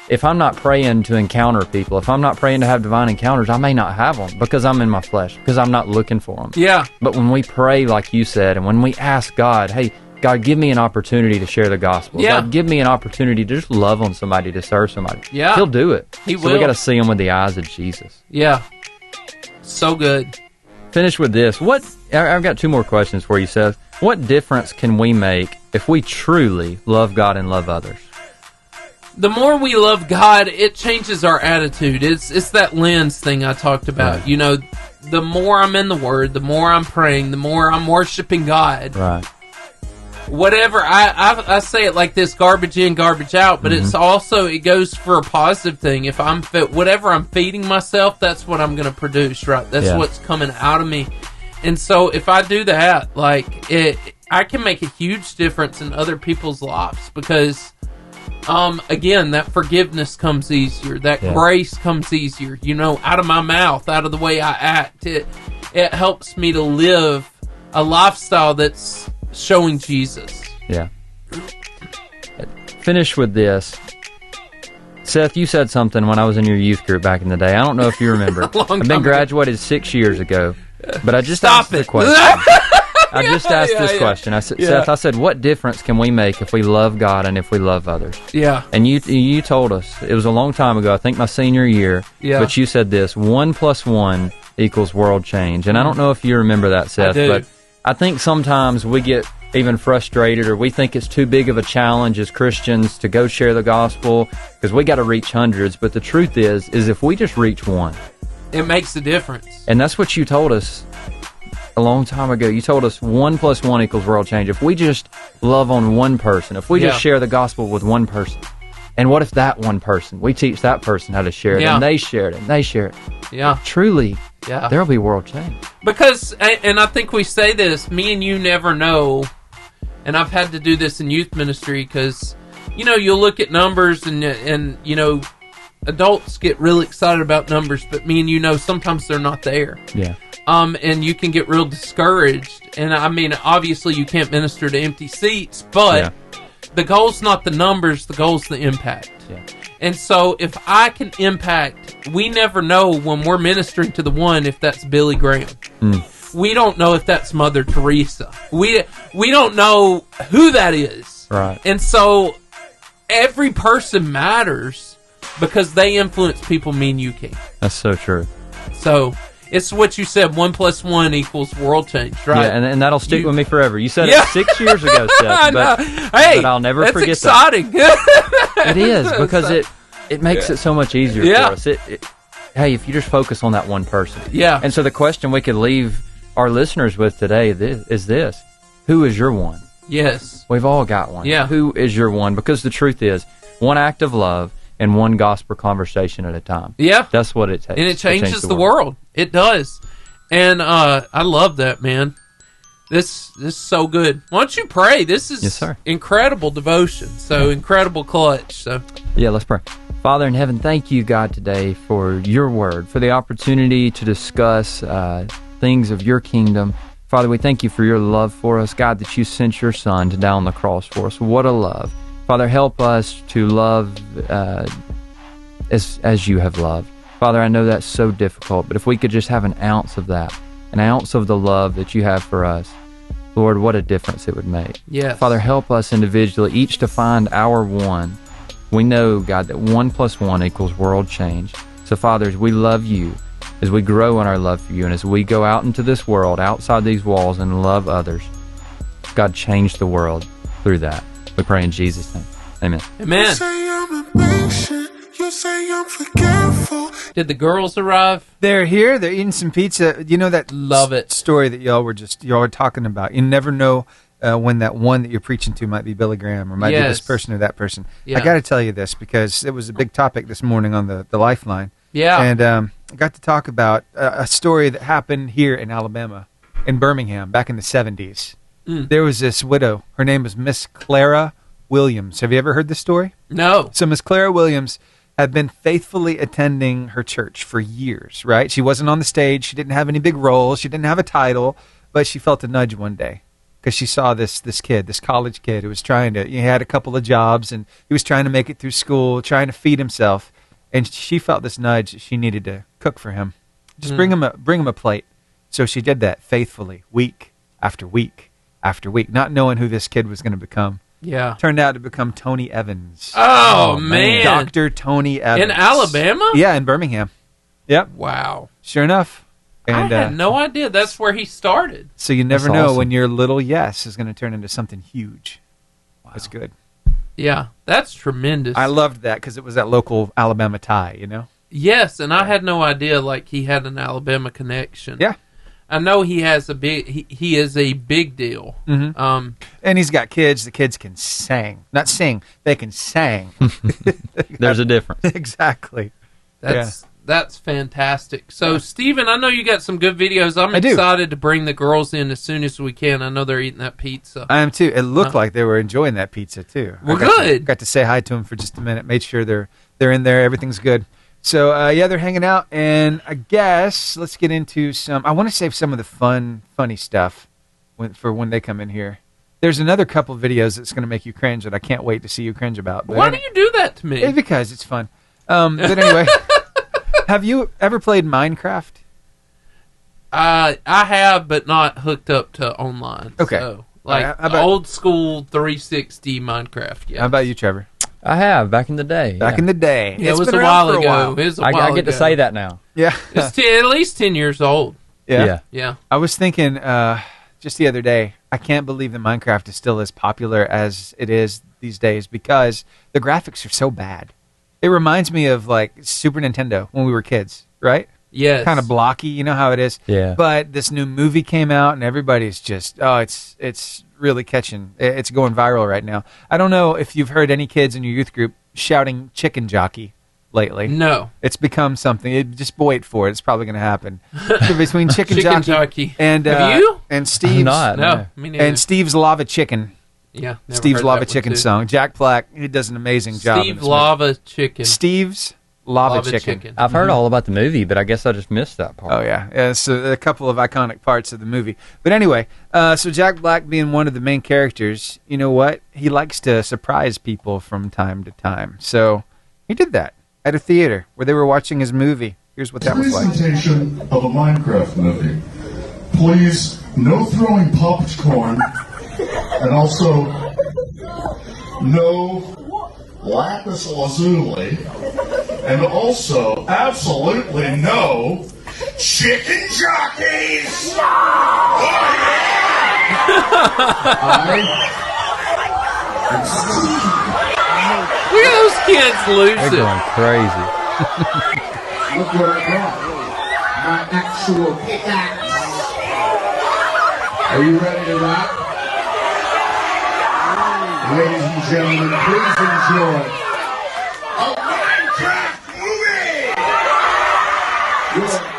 if I'm not praying to encounter people, if I'm not praying to have divine encounters, I may not have them because I'm in my flesh, because I'm not looking for them. Yeah. But when we pray, like you said, and when we ask God, hey, God, give me an opportunity to share the gospel. Yeah. God, give me an opportunity to just love on somebody, to serve somebody. Yeah. He'll do it. He so will. we got to see Him with the eyes of Jesus. Yeah. So good. Finish with this. I've got two more questions for you, Seth. What difference can we make if we truly love God and love others? The more we love God, it changes our attitude. It's that lens thing I talked about. Right. The more I'm in the Word, the more I'm praying, the more I'm worshiping God. Right. Whatever, I say it like this: garbage in, garbage out, but it's also, it goes for a positive thing. If I'm whatever I'm feeding myself, that's what I'm going to produce, right? That's what's coming out of me. And so if I do that, I can make a huge difference in other people's lives, because Again, that forgiveness comes easier. That grace comes easier. Out of my mouth, out of the way I act, it helps me to live a lifestyle that's showing Jesus. Yeah. Finish with this. Seth, you said something when I was in your youth group back in the day. I don't know if you remember. I've been graduated 6 years ago, but I just asked the question. I just asked this question. I said, Seth, what difference can we make if we love God and if we love others? Yeah. And you told us, it was a long time ago, I think my senior year, but you said this, 1 + 1 = world change. And I don't know if you remember that, Seth, but I think sometimes we get even frustrated, or we think it's too big of a challenge as Christians to go share the gospel because we got to reach hundreds. But the truth is if we just reach one, it makes a difference. And that's what you told us a long time ago. You told us 1 + 1 = world change. If we just love on one person, if we just share the gospel with one person, and what if that one person, we teach that person how to share it, and they share it, and they share it. Yeah. Truly, there'll be world change. Because, and I think we say this, me and you never know. And I've had to do this in youth ministry because, you'll look at numbers and adults get really excited about numbers, but me and sometimes they're not there. Yeah. And you can get real discouraged. And I mean, obviously you can't minister to empty seats, but the goal's not the numbers, the goal's the impact. Yeah. And so if I can impact, we never know when we're ministering to the one if that's Billy Graham. We don't know if that's Mother Teresa. We don't know who that is. Right. And so every person matters because they influence people me and you can. That's so true. So it's what you said, 1 + 1 = world change, right? Yeah, and that'll stick with me forever. You said it 6 years ago, Seth, but I'll never forget exciting. that. It is, because it makes it so much easier for us. Hey, if you just focus on that one person. Yeah. And so the question we could leave our listeners with today is this: who is your one? Yes. We've all got one. Yeah. Who is your one? Because the truth is, one act of love and one gospel conversation at a time. Yeah. That's what it takes. And it changes the world. It does. And I love that, man. This is so good. Why don't you pray? This is incredible devotion. So incredible clutch. So let's pray. Father in heaven, thank you, God, today for your word, for the opportunity to discuss things of your kingdom. Father, we thank you for your love for us, God, that you sent your Son to die on the cross for us. What a love. Father, help us to love as you have loved. Father, I know that's so difficult, but if we could just have an ounce of that, an ounce of the love that you have for us, Lord, what a difference it would make. Yes. Father, help us individually, each to find our one. We know, God, that 1 + 1 = world change. So, Father, as we love you, as we grow in our love for you, and as we go out into this world, outside these walls, and love others, God, change the world through that. We pray in Jesus' name. Amen. Amen. You say I'm impatient. You say I'm forgetful. Did the girls arrive? They're here. They're eating some pizza. You know that story that y'all were talking about. You never know when that one that you're preaching to might be Billy Graham or might be this person or that person. Yeah. I got to tell you this because it was a big topic this morning on the Lifeline. Yeah. And I got to talk about a story that happened here in Alabama, in Birmingham, back in the 70s. There was this widow. Her name was Miss Clara Williams. Have you ever heard this story? No. So Miss Clara Williams had been faithfully attending her church for years, right? She wasn't on the stage. She didn't have any big roles. She didn't have a title, but she felt a nudge one day because she saw this kid, this college kid who was he had a couple of jobs, and he was trying to make it through school, trying to feed himself. And she felt this nudge that she needed to cook for him. Just bring him a plate. So she did that faithfully, week after week after week, not knowing who this kid was going to become. Yeah. Turned out to become Tony Evans. Oh, man. Dr. Tony Evans. In Alabama? Yeah, in Birmingham. Yep. Wow. Sure enough. And, I had no idea that's where he started. So you never know when your little yes is going to turn into something huge. Wow. That's good. Yeah, that's tremendous. I loved that because it was that local Alabama tie, you know? Yes, and I had no idea he had an Alabama connection. Yeah. I know he has he is a big deal. Mm-hmm. And he's got kids. The kids can sing. Not sing. They can sing. There's a difference. Exactly. That's That's fantastic. So, Steven, I know you got some good videos. I'm excited to bring the girls in as soon as we can. I know they're eating that pizza. I am too. It looked like they were enjoying that pizza too. Well, good. Got to say hi to them for just a minute. Made sure they're in there. Everything's good. So, they're hanging out. And I guess let's get into some. I want to save some of the funny stuff for when they come in here. There's another couple videos that's going to make you cringe that I can't wait to see you cringe about. Why do you do that to me? Because it's fun. But anyway, have you ever played Minecraft? I have, but not hooked up to online. Okay. So, old school 360 Minecraft. Yes. How about you, Trevor? I have, back in the day. Back in the day. Yeah, it was a while ago. I get to say that now. Yeah. It's at least 10 years old. Yeah. I was thinking just the other day, I can't believe that Minecraft is still as popular as it is these days because the graphics are so bad. It reminds me of like Super Nintendo when we were kids, right? Yes. Kind of blocky, you know how it is. Yeah. But this new movie came out and everybody's just, it's really catching. It's going viral right now. I don't know if you've heard any kids in your youth group shouting chicken jockey lately. No. It's become something. Just wait for it. It's probably going to happen. Between chicken jockey and have you? And Steve's No, me neither. And Steve's Lava Chicken. Yeah, Steve's Lava Chicken song. Jack Black, he does an amazing job. Steve Lava Chicken. Steve's Lava Chicken. I've heard all about the movie, but I guess I just missed that part. Oh, yeah. So a couple of iconic parts of the movie. But anyway, so Jack Black being one of the main characters, you know what? He likes to surprise people from time to time. So he did that at a theater where they were watching his movie. Here's what that was like. Presentation of a Minecraft movie. Please, no throwing popcorn, and also no lapis lazuli, and also absolutely no chicken jockeys. No! Oh, yeah! Look at those kids losing. They're going crazy. Look what I brought. My actual pickaxe. Are you ready to rock? Ladies and gentlemen, please enjoy a Minecraft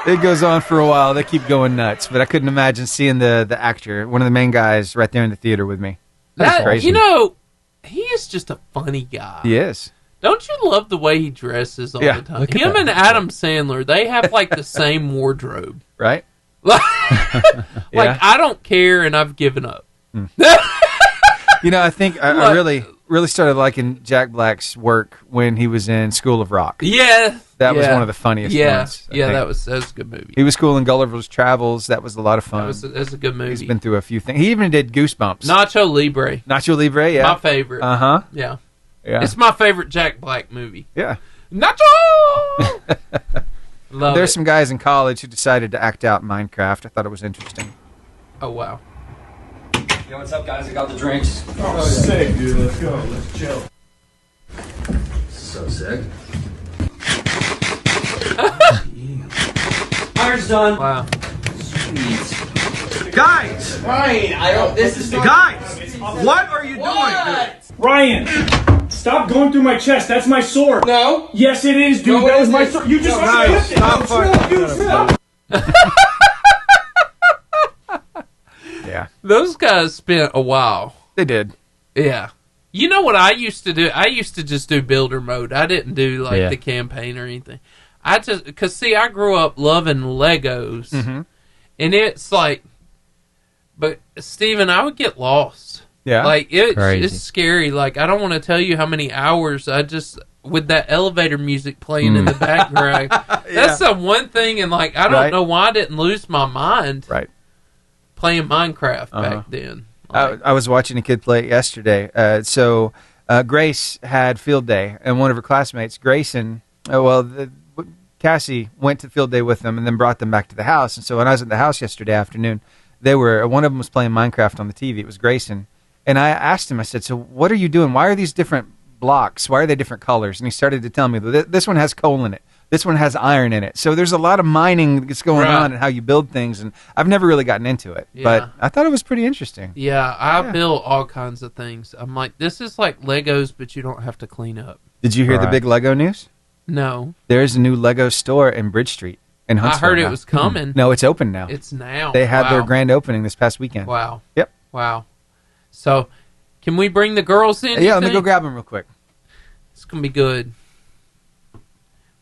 movie! It goes on for a while. They keep going nuts. But I couldn't imagine seeing the actor, one of the main guys, right there in the theater with me. That's crazy. You know, he is just a funny guy. He is. Don't you love the way he dresses all the time? Him and Adam Sandler, they have like the same wardrobe. Right? I don't care and I've given up. You know, I think I really started liking Jack Black's work when he was in School of Rock. Yeah. That was one of the funniest ones. That was a good movie. He was cool in Gulliver's Travels. That was a lot of fun. That was a good movie. He's been through a few things. He even did Goosebumps. Nacho Libre, yeah. my favorite. Uh-huh. Yeah. Yeah. It's my favorite Jack Black movie. Yeah. Nacho! There's some guys in college who decided to act out Minecraft. I thought it was interesting. Oh, wow. Yo, what's up, guys? I got the drinks. Oh, sick, dude. Let's go. Let's chill. So sick. Fire's done. Wow. Sweet. Guys! Ryan, this is not... Guys! What are you doing? Ryan! Stop going through my chest. That's my sword. No. Yes, it is, dude. No, that was my sword. You just Guys, stop fighting. Yeah. Those guys spent a while. They did. Yeah. You know what I used to do? I used to just do builder mode. I didn't do the campaign or anything. Because I grew up loving Legos. Mm-hmm. And it's like, but Steven, I would get lost. Yeah. Like, it's scary. Like, I don't want to tell you how many hours I just, with that elevator music playing in the background. That's the one thing, and like, I don't know why I didn't lose my mind. Right. Playing Minecraft back then. I was watching a kid play it yesterday. So Grace had field day, and one of her classmates, Grayson, Cassie went to field day with them and then brought them back to the house. And so when I was at the house yesterday afternoon, one of them was playing Minecraft on the TV. It was Grayson. And I asked him, I said, so what are you doing? Why are these different blocks? Why are they different colors? And he started to tell me, this one has coal in it. This one has iron in it. So there's a lot of mining that's going on and how you build things. And I've never really gotten into it. Yeah. But I thought it was pretty interesting. Yeah, I built all kinds of things. I'm like, this is like Legos, but you don't have to clean up. Did you hear the big Lego news? No. There's a new Lego store in Bridge Street in Huntsville. I heard now. it was coming. No, it's open now. It's now. They had their grand opening this past weekend. Wow. Yep. Wow. So, can we bring the girls in? Yeah, let me go grab them real quick. It's going to be good.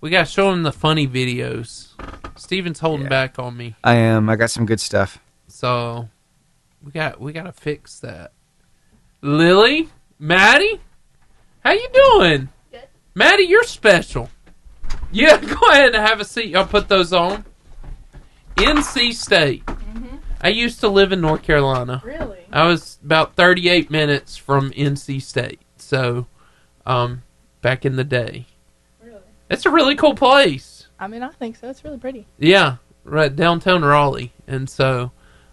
We got to show them the funny videos. Steven's holding back on me. I am. I got some good stuff. So, we got to fix that. Lily? Maddie? How you doing? Good. Maddie, you're special. Yeah, go ahead and have a seat. I'll put those on. NC State. Mm-hmm. I used to live in North Carolina. Really? I was about 38 minutes from NC State. So, back in the day. Really? It's a really cool place. I mean, I think so. It's really pretty. Yeah, right downtown Raleigh. And so,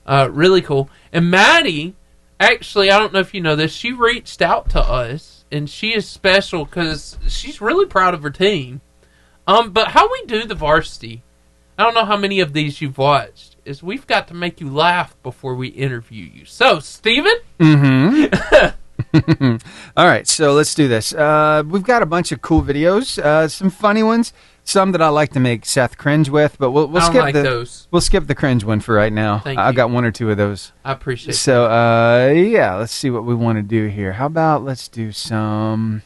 really cool. And Maddie, actually, I don't know if you know this, she reached out to us, and she is special because she's really proud of her team. But how we do the varsity, I don't know how many of these you've watched, is we've got to make you laugh before we interview you. So, Steven? Mm-hmm. All right, so let's do this. We've got a bunch of cool videos, some funny ones, some that I like to make Seth cringe with, but we'll skip those. We'll skip the cringe one for right now. I've got one or two of those. I appreciate it. So, yeah, let's see what we want to do here. How about let's do some...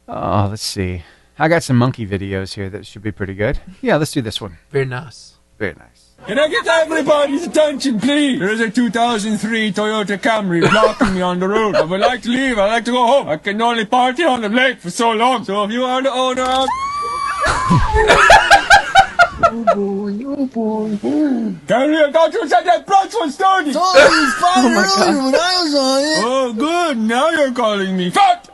Oh, let's see. I got some monkey videos here that should be pretty good. Yeah, let's do this one. Very nice. Very nice. Can I get everybody's attention, please? There is a 2003 Toyota Camry blocking me on the road. I would like to leave. I'd like to go home. I can only party on the lake for so long. So if you are the owner of... Oh boy. Gary, I thought you said that brunch was starting. Oh, it's fine earlier when I was on it. Oh, good. Now you're calling me fat.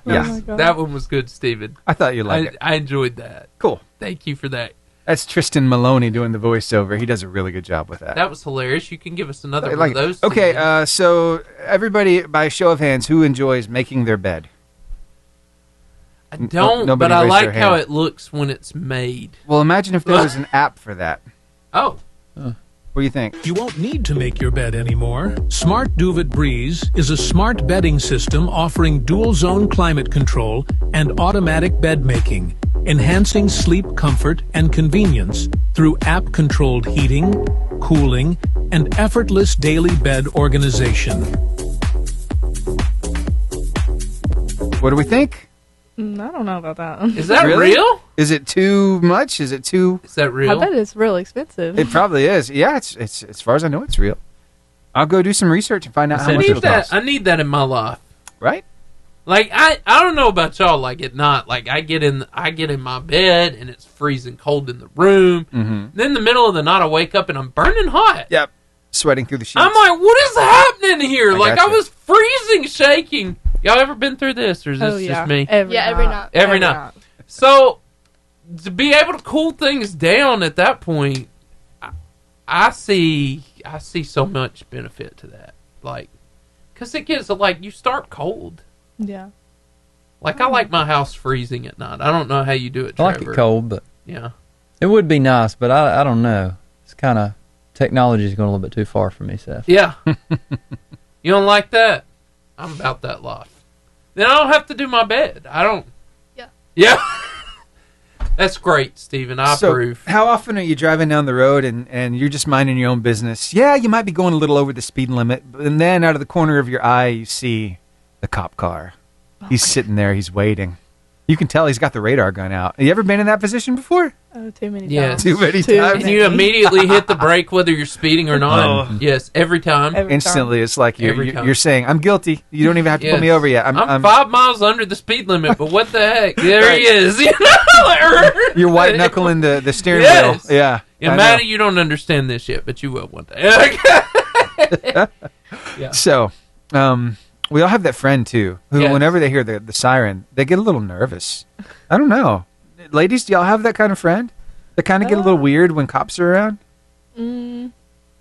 Yeah, that one was good, Steven. I thought you liked it. I enjoyed that. Cool. Thank you for that. That's Tristan Maloney doing the voiceover. He does a really good job with that. That was hilarious. You can give us another one of those. Okay, so everybody, by show of hands, who enjoys making their bed? I don't, but I like how it looks when it's made. Well, imagine if there was an app for that. Oh. What do you think? You won't need to make your bed anymore. Smart Duvet Breeze is a smart bedding system offering dual zone climate control and automatic bed making, enhancing sleep comfort and convenience through app-controlled heating, cooling, and effortless daily bed organization. What do we think? I don't know about that. Is that real? Is it too much? Is it too... Is that real? I bet it's real expensive. It probably is. Yeah, it's as far as I know, it's real. I'll go do some research and find out how much it costs. I need that in my life. Right? Like, I don't know about y'all, like at night, like I get in my bed and it's freezing cold in the room. Mm-hmm. Then in the middle of the night I wake up and I'm burning hot. Yep. Sweating through the sheets. I'm like, what is happening here? Like, I gotcha. was freezing, shaking. Y'all ever been through this, or is this just me? Every night. Every night. So, to be able to cool things down at that point, I see so much benefit to that. Like, because it gets, like, you start cold. Yeah. Like, I like my house freezing at night. I don't know how you do it, Trevor. I like it cold, but yeah, it would be nice, but I don't know. It's kind of, technology is going a little bit too far for me, Seth. Yeah. You don't like that? I'm about that life. Then I don't have to do my bed. I don't. Yeah. Yeah. That's great, Steven. I approve. How often are you driving down the road and you're just minding your own business? Yeah, you might be going a little over the speed limit, and then out of the corner of your eye, you see the cop car. He's sitting there. He's waiting. You can tell he's got the radar gun out. Have you ever been in that position before? Oh, too many times. Yes. Too many times. And you immediately hit the brake whether you're speeding or not. Oh. Yes, every time. Instantly, it's like Every time. you're saying, I'm guilty. You don't even have to pull me over yet. I'm 5 miles under the speed limit, but what the heck? There he is. You're white knuckling the steering Yes. wheel. Yeah. And Maddie, you don't understand this yet, but you will one day. Yeah. So, we all have that friend, too, who whenever they hear the siren, they get a little nervous. I don't know. Ladies, do y'all have that kind of friend? That kind of get a little weird when cops are around?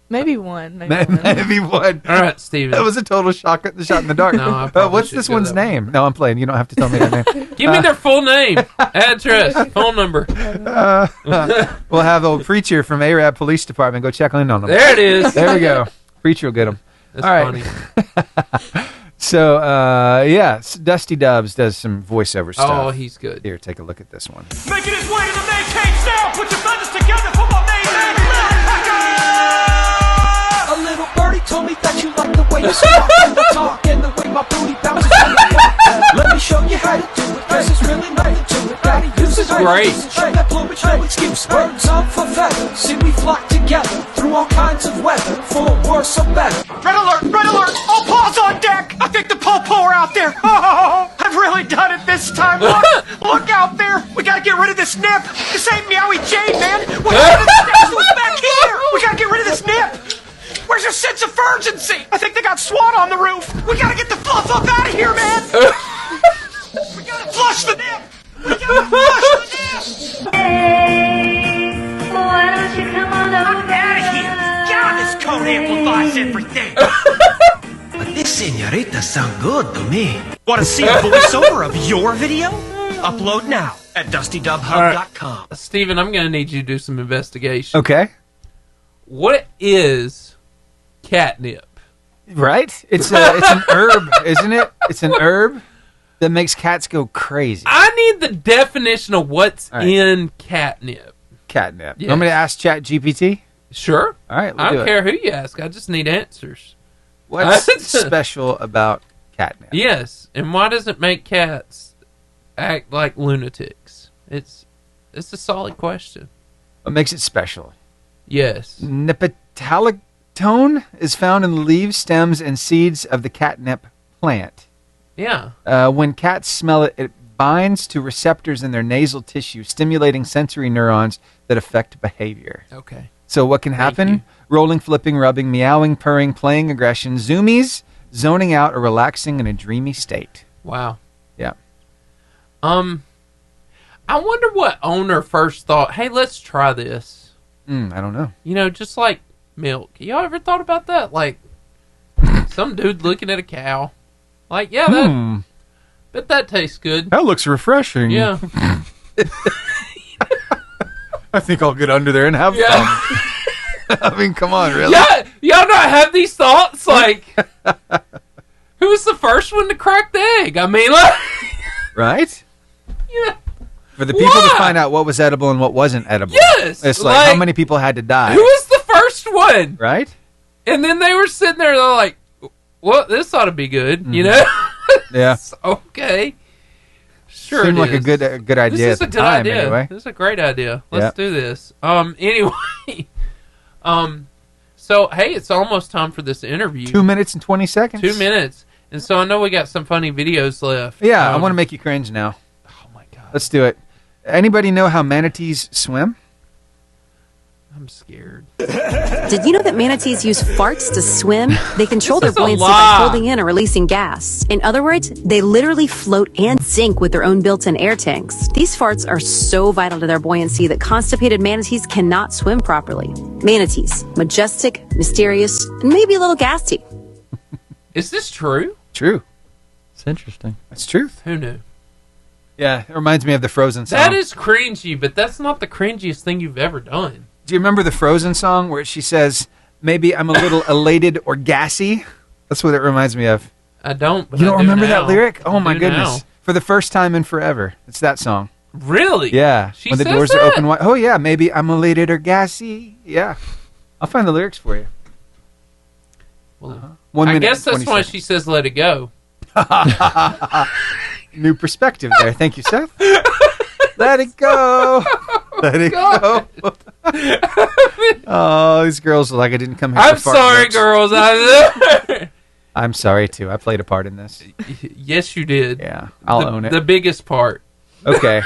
Maybe one. Maybe one. All right, Steven. That was a total shot in the dark. No, I probably what's should this go one's that way. name? No, I'm playing. You don't have to tell me their name. Give me their full name, address, phone number. We'll have old Preacher from Arab Police Department go check in on them. There it is. There we go. Preacher will get them. That's all right. funny. So, Dusty Dubs does some voiceover stuff. Oh, he's good. Here, take a look at this one. Making his way to the main cage now. Put your thumbs together for my main man, Lil Packer. A little birdie told me that you like the way you squawk and the talk and the way my booty bounces when you walk. Let me show you how to do it. Cause there's really nothing to it. Gotta use it. Great. Show that plumage, no excuse. Birds of a feather. See, we flock together through all kinds of weather. For worse or better. Red alert! Red alert! All paws on deck! I think the po-po are out there! Oh, I've really done it this time! Look out there! We gotta get rid of this nip! This ain't Meowie Jane, man! We gotta get rid of this nip! Who's back here? We gotta get rid of this nip! Where's your sense of urgency? I think they got SWAT on the roof! We gotta get the fluff up out of here, man! We gotta flush the nip! We gotta flush the nip! Hey, why don't you come on over? Out of here! God, this code amplifies everything! This senorita sound good to me. Want to see a voiceover of your video? Upload now at dustydubhub.com. Steven, I'm going to need you to do some investigation. Okay. What is catnip? Right? It's an herb, isn't it? It's an herb that makes cats go crazy. I need the definition of what's in catnip. Catnip. Yes. You want me to ask ChatGPT? Sure. All right, I don't care who you ask. I just need answers. What's special about catnip? Yes, and why does it make cats act like lunatics? It's a solid question. What makes it special? Yes. Niptalactone is found in the leaves, stems, and seeds of the catnip plant. Yeah. When cats smell it, it binds to receptors in their nasal tissue, stimulating sensory neurons that affect behavior. Okay. So what can happen? Rolling, flipping, rubbing, meowing, purring, playing aggression, zoomies, zoning out, or relaxing in a dreamy state. Wow. Yeah. I wonder what owner first thought, hey, let's try this. I don't know. You know, just like milk. Y'all ever thought about that? Like, some dude looking at a cow. Like, yeah, bet that tastes good. That looks refreshing. Yeah. I think I'll get under there and have fun. I mean, come on, really? Yeah, y'all not have these thoughts? Like, who was the first one to crack the egg? I mean, like... Right? Yeah. For the people to find out what was edible and what wasn't edible. Yes! It's like how many people had to die? Who was the first one? Right? And then they were sitting there, they're like, well, this ought to be good, you know? Yeah. Okay. Sure. Seemed like a good idea at the time, anyway. This is a great idea. Let's do this. Anyway. So, hey, it's almost time for this interview. 2 minutes and 20 seconds. 2 minutes. And so I know we got some funny videos left. Yeah, I want to make you cringe now. Oh, my God. Let's do it. Anybody know how manatees swim? I'm scared. Did you know that manatees use farts to swim? They control their This is a buoyancy by lie. holding in or releasing gas. In other words, they literally float and sink with their own built-in air tanks. These farts are so vital to their buoyancy that constipated manatees cannot swim properly. Manatees, majestic, mysterious, and maybe a little gassy. Is this true? True. It's interesting. That's truth. Who knew? Yeah, it reminds me of the Frozen song. That is cringy, but that's not the cringiest thing you've ever done. Do you remember the Frozen song where she says, maybe I'm a little elated or gassy? That's what it reminds me of. I don't. But You don't I do remember now. that lyric? Oh, I my do goodness. now. For the first time in forever. It's that song. Really? Yeah. She when the says doors that? are open wide. Oh, yeah. Maybe I'm elated or gassy. Yeah. I'll find the lyrics for you. Well, 1 I minute guess and that's 20 why seconds. she says let it go. New perspective there. Thank you, Seth. Let it go. Let it go. Oh, these girls are like I didn't come here I'm for fart sorry, jokes. girls. I'm sorry, too. I played a part in this. Yes, you did. Yeah, I'll own it. The biggest part. Okay.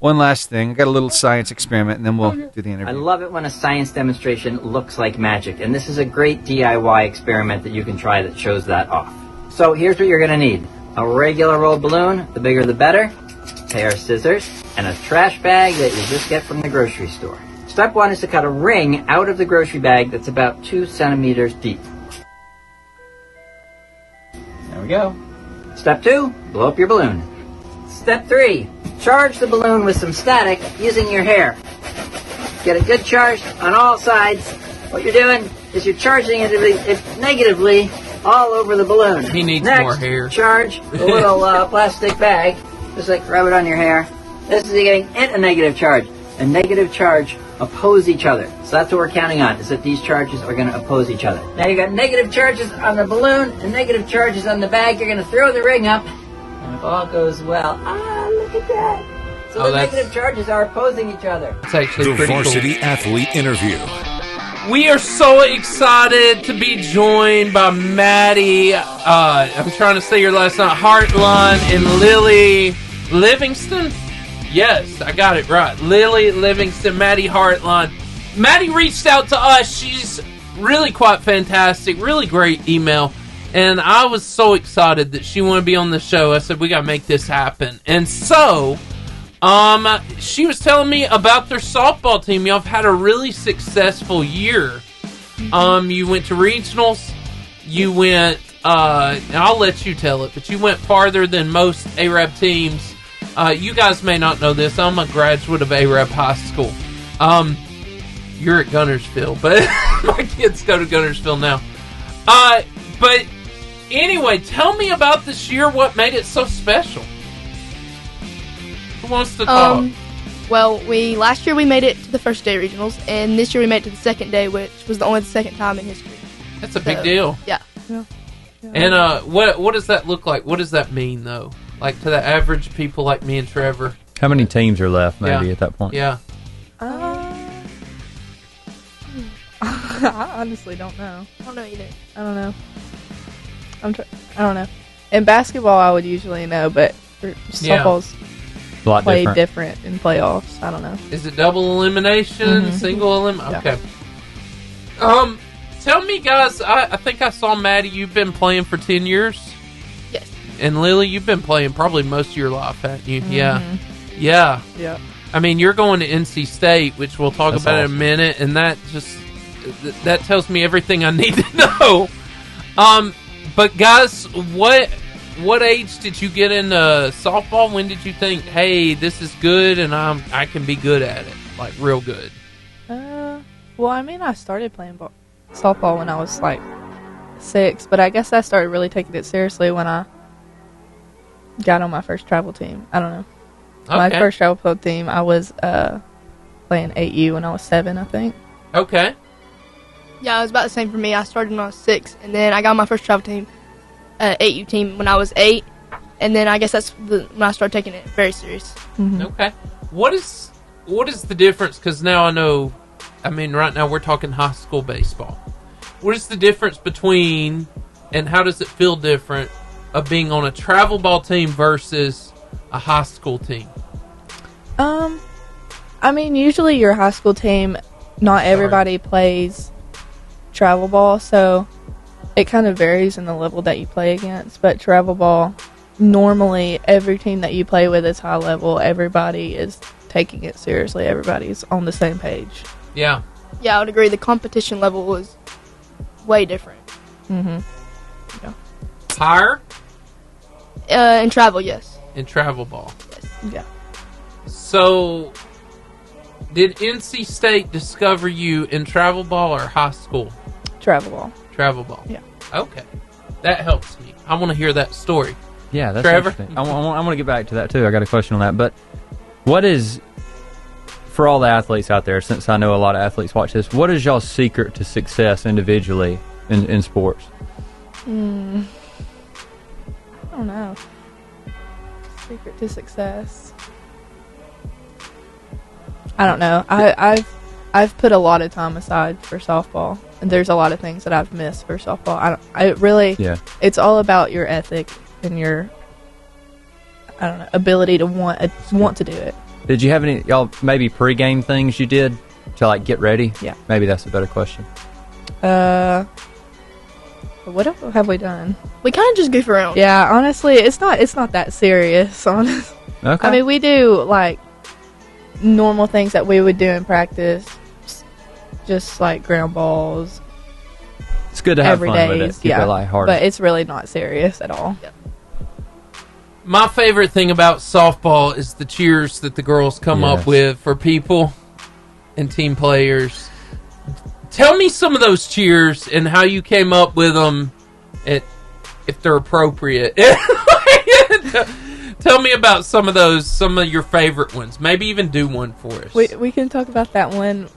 One last thing. I got a little science experiment, and then we'll do the interview. I love it when a science demonstration looks like magic, and this is a great DIY experiment that you can try that shows that off. So here's what you're going to need. A regular rolled balloon, the bigger the better, a pair of scissors, and a trash bag that you just get from the grocery store. Step 1 is to cut a ring out of the grocery bag that's about 2 centimeters deep. There we go. Step 2, blow up your balloon. Step 3, charge the balloon with some static using your hair. Get a good charge on all sides. What you're doing is you're charging it negatively all over the balloon. He needs Next, more hair. Charge a little plastic bag, just like rub it on your hair. This is getting a negative charge. A negative charge oppose each other. So that's what we're counting on, is that these charges are going to oppose each other. Now you got negative charges on the balloon and negative charges on the bag. You're going to throw the ring up, and if all goes well, look at that. So the negative charges are opposing each other. It's actually the pretty Varsity cool. Athlete Interview. We are so excited to be joined by Madi. I'm trying to say your last name. Hartline and Lily Livingston. Yes, I got it right. Lily Livingston, Madi Hartline. Madi reached out to us. She's really quite fantastic. Really great email. And I was so excited that she wanted to be on the show. I said, we got to make this happen. And so, she was telling me about their softball team. Y'all have had a really successful year. You went to regionals. You went, and I'll let you tell it, but you went farther than most Arab teams. You guys may not know this. I'm a graduate of Arab High School. You're at Gunnersville, but my kids go to Gunnersville now. But anyway, tell me about this year. What made it so special? Who wants to talk? Well, last year we made it to the first day regionals, and this year we made it to the second day, which was only the second time in history. That's a big deal. Yeah. And what does that look like? What does that mean, though? Like to the average people like me and Trevor. How many teams are left, maybe, at that point? Yeah. I honestly don't know. I don't know either. I don't know. I don't know. In basketball, I would usually know, but softball's a lot different in playoffs. I don't know. Is it double elimination, single elimination? Okay. Tell me, guys. I think I saw Madi. You've been playing for 10 years. Yes. And Lily, you've been playing probably most of your life, haven't you? Mm-hmm. Yeah. Yeah. I mean, you're going to NC State, which we'll talk about in a minute, and that tells me everything I need to know. But guys, what age did you get into softball? When did you think, hey, this is good, and I can be good at it, like real good? Well, I mean, I started playing softball when I was like 6, but I guess I started really taking it seriously when I got on my first travel team. I don't know. Okay. My first travel team, I was playing 8U when I was 7, I think. Okay. Yeah, it was about the same for me. I started when I was 6, and then I got my first travel team, 8U team, when I was 8, and then I guess that's when I started taking it very serious. Mm-hmm. Okay. What is the difference? Because now I know, I mean, right now we're talking high school baseball. What is the difference between, and how does it feel different, of being on a travel ball team versus a high school team? I mean, usually your high school team, not everybody plays travel ball, so it kind of varies in the level that you play against. But travel ball, normally every team that you play with is high level. Everybody is taking it seriously. Everybody's on the same page. Yeah. Yeah, I would agree. The competition level was way different. Mm-hmm. Yeah. Higher? In travel, yes. In travel ball. Yes. Yeah. So, did NC State discover you in travel ball or high school? Travel ball. Travel ball. Yeah. Okay. That helps me. I want to hear that story. Yeah, that's Trevor? interesting. I want to get back to that, too. I got a question on that. But what is, for all the athletes out there, since I know a lot of athletes watch this, what is y'all's secret to success individually in sports? I don't know. Secret to success. I don't know. I've put a lot of time aside for softball, and there's a lot of things that I've missed for softball. It's all about your ethic and your, I don't know, ability to want to do it. Did you have any, y'all, maybe pregame things you did to, like, get ready? Yeah. Maybe that's a better question. What have we done? We kind of just goof around. Yeah, honestly, it's not that serious. Honestly. Okay. I mean, we do like normal things that we would do in practice, just like ground balls. It's good to have fun with it. Keep it lighthearted. But it's really not serious at all. Yeah. My favorite thing about softball is the cheers that the girls come up with for people and team players. Tell me some of those cheers and how you came up with them if they're appropriate. Tell me about some of your favorite ones. Maybe even do one for us. We can talk about that one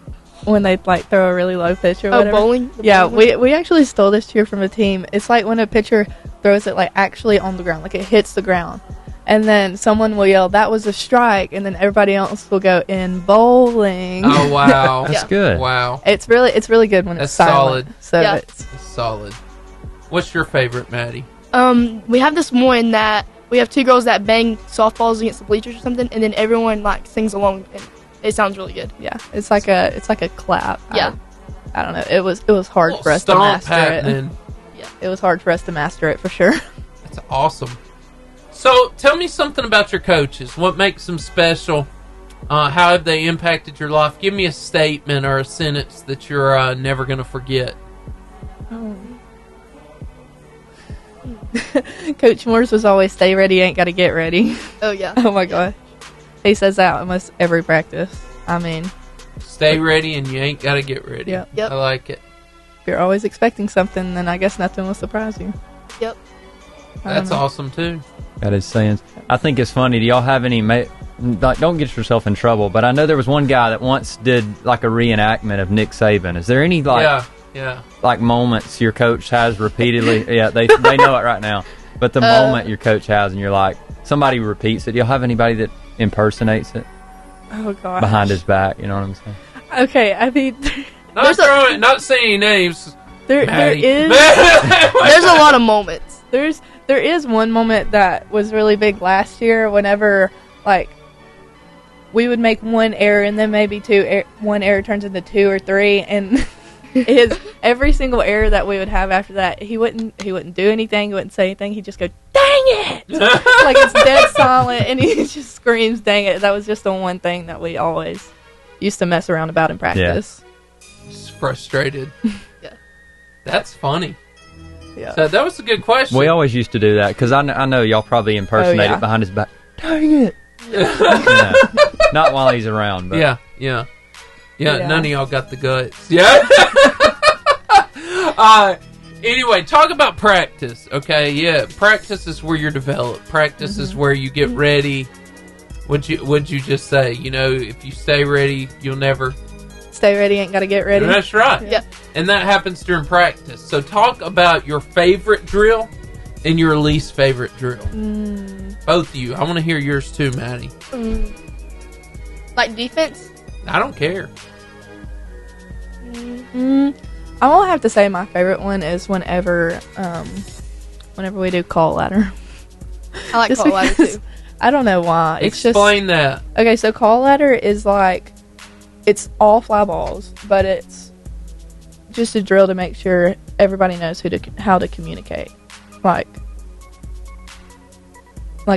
when they like throw a really low pitch or whatever. Bowling? Yeah, we actually stole this cheer from a team. It's like when a pitcher throws it like actually on the ground, like it hits the ground. And then someone will yell, "That was a strike," and then everybody else will go, "In bowling." Oh wow, that's good. Wow, it's really good when it's silent. So it's solid. What's your favorite, Maddie? We have this one that we have two girls that bang softballs against the bleachers or something, and then everyone like sings along, and it sounds really good. Yeah, it's like a clap. Yeah, I don't know. It was hard for us to master it. Yeah, it was hard for us to master it for sure. That's awesome. So, tell me something about your coaches. What makes them special? How have they impacted your life? Give me a statement or a sentence that you're never going to forget. Coach Morris was always, "Stay ready, ain't got to get ready." Oh, yeah. Oh, my God. He says that almost every practice. I mean, stay ready and you ain't got to get ready. Yep. I like it. If you're always expecting something, then I guess nothing will surprise you. Yep. That's awesome, too. That is saying. I think it's funny. Do y'all have any? Don't get yourself in trouble. But I know there was one guy that once did like a reenactment of Nick Saban. Is there any like moments your coach has repeatedly? Yeah, they know it right now. But the moment your coach has, and you're like, somebody repeats it. Do y'all have anybody that impersonates it? Oh God. Behind his back, you know what I'm saying? Okay, I mean, not saying names. There is. There's a lot of moments. There is one moment that was really big last year whenever, like, we would make one error and then maybe one error turns into 2 or 3, and every single error that we would have after that, he wouldn't do anything, he wouldn't say anything, he'd just go, "Dang it!" Like, it's dead silent, and he just screams, "Dang it." That was just the one thing that we always used to mess around about in practice. Yeah. Just frustrated. Yeah. That's funny. Yeah. So that was a good question. We always used to do that because I know y'all probably impersonate it behind his back. Dang it! Yeah. Not while he's around, but yeah. None of y'all got the guts. Yeah. Anyway, talk about practice. Okay, yeah, practice is where you're developed. Practice is where you get ready. Would you just say? You know, if you stay ready, you'll never. Stay ready, ain't got to get ready. That's right. Yeah. And that happens during practice. So talk about your favorite drill and your least favorite drill. Both of you. I want to hear yours too, Maddie. Like defense? I don't care. I'm gonna have to say my favorite one is whenever we do call ladder. I like call ladder too. I don't know why. Explain that. Okay, so call ladder is like, it's all fly balls, but it's just a drill to make sure everybody knows how to communicate. Like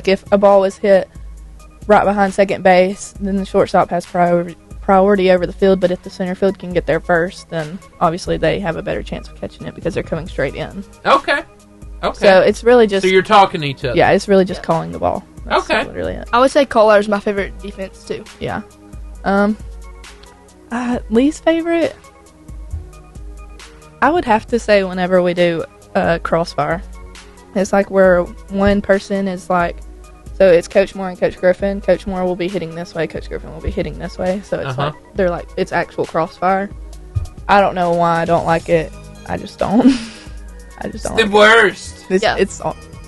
if a ball was hit right behind second base, then the shortstop has priority over the field, but if the center field can get there first, then obviously they have a better chance of catching it because they're coming straight in. Okay. So it's really just... So you're talking to each other. Yeah, it's really just calling the ball. That's okay. Literally it. I would say call ladder is my favorite defense too. Yeah. Least favorite? I would have to say whenever we do crossfire. It's like where one person is like, so it's Coach Moore and Coach Griffin. Coach Moore will be hitting this way, Coach Griffin will be hitting this way. So it's like, they're like, it's actual crossfire. I don't know why I don't like it. I just don't. It's the worst. It's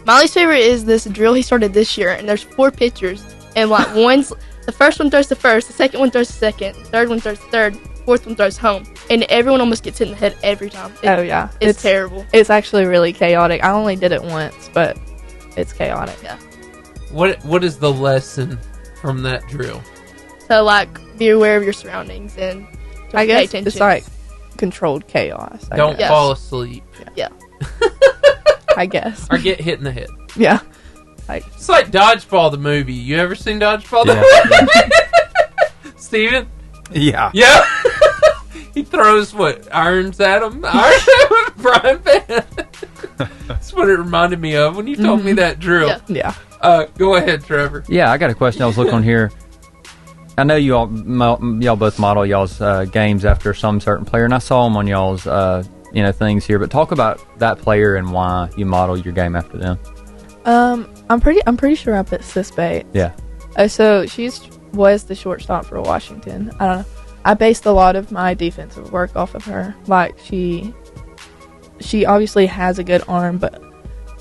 my least favorite is this drill he started this year, and there's 4 pitchers, and like the first one throws to first, the second one throws to second, the third one throws to third, fourth one throws home, and everyone almost gets hit in the head every time. It's terrible. It's actually really chaotic. I only did it once, but it's chaotic. Yeah. What is the lesson from that drill? So like, be aware of your surroundings and I guess pay attention. It's like controlled chaos. Don't fall asleep. Yeah. I guess. Or get hit in the head. Yeah. It's like Dodgeball the movie. You ever seen Dodgeball the movie? Steven? Yeah. Yeah. He throws irons at him? Brian Van. That's what it reminded me of when you told me that drill. Yeah. Go ahead, Trevor. Yeah, I got a question. I was looking on here. I know y'all both model y'all's games after some certain player, and I saw them on y'all's things here, but talk about that player and why you model your game after them. I'm pretty sure I put Sis Bates. Yeah. So was the shortstop for Washington. I don't know. I based a lot of my defensive work off of her. Like she obviously has a good arm, but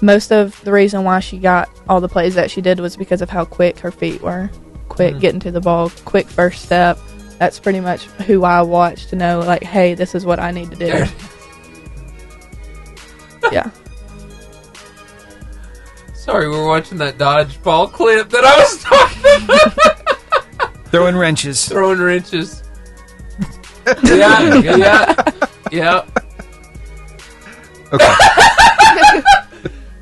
most of the reason why she got all the plays that she did was because of how quick her feet were. Quick getting to the ball, quick first step. That's pretty much who I watch to know, like, hey, this is what I need to do. Yeah. Sorry, we're watching that dodgeball clip that I was talking about. Throwing wrenches. Throwing wrenches. Yeah. Okay.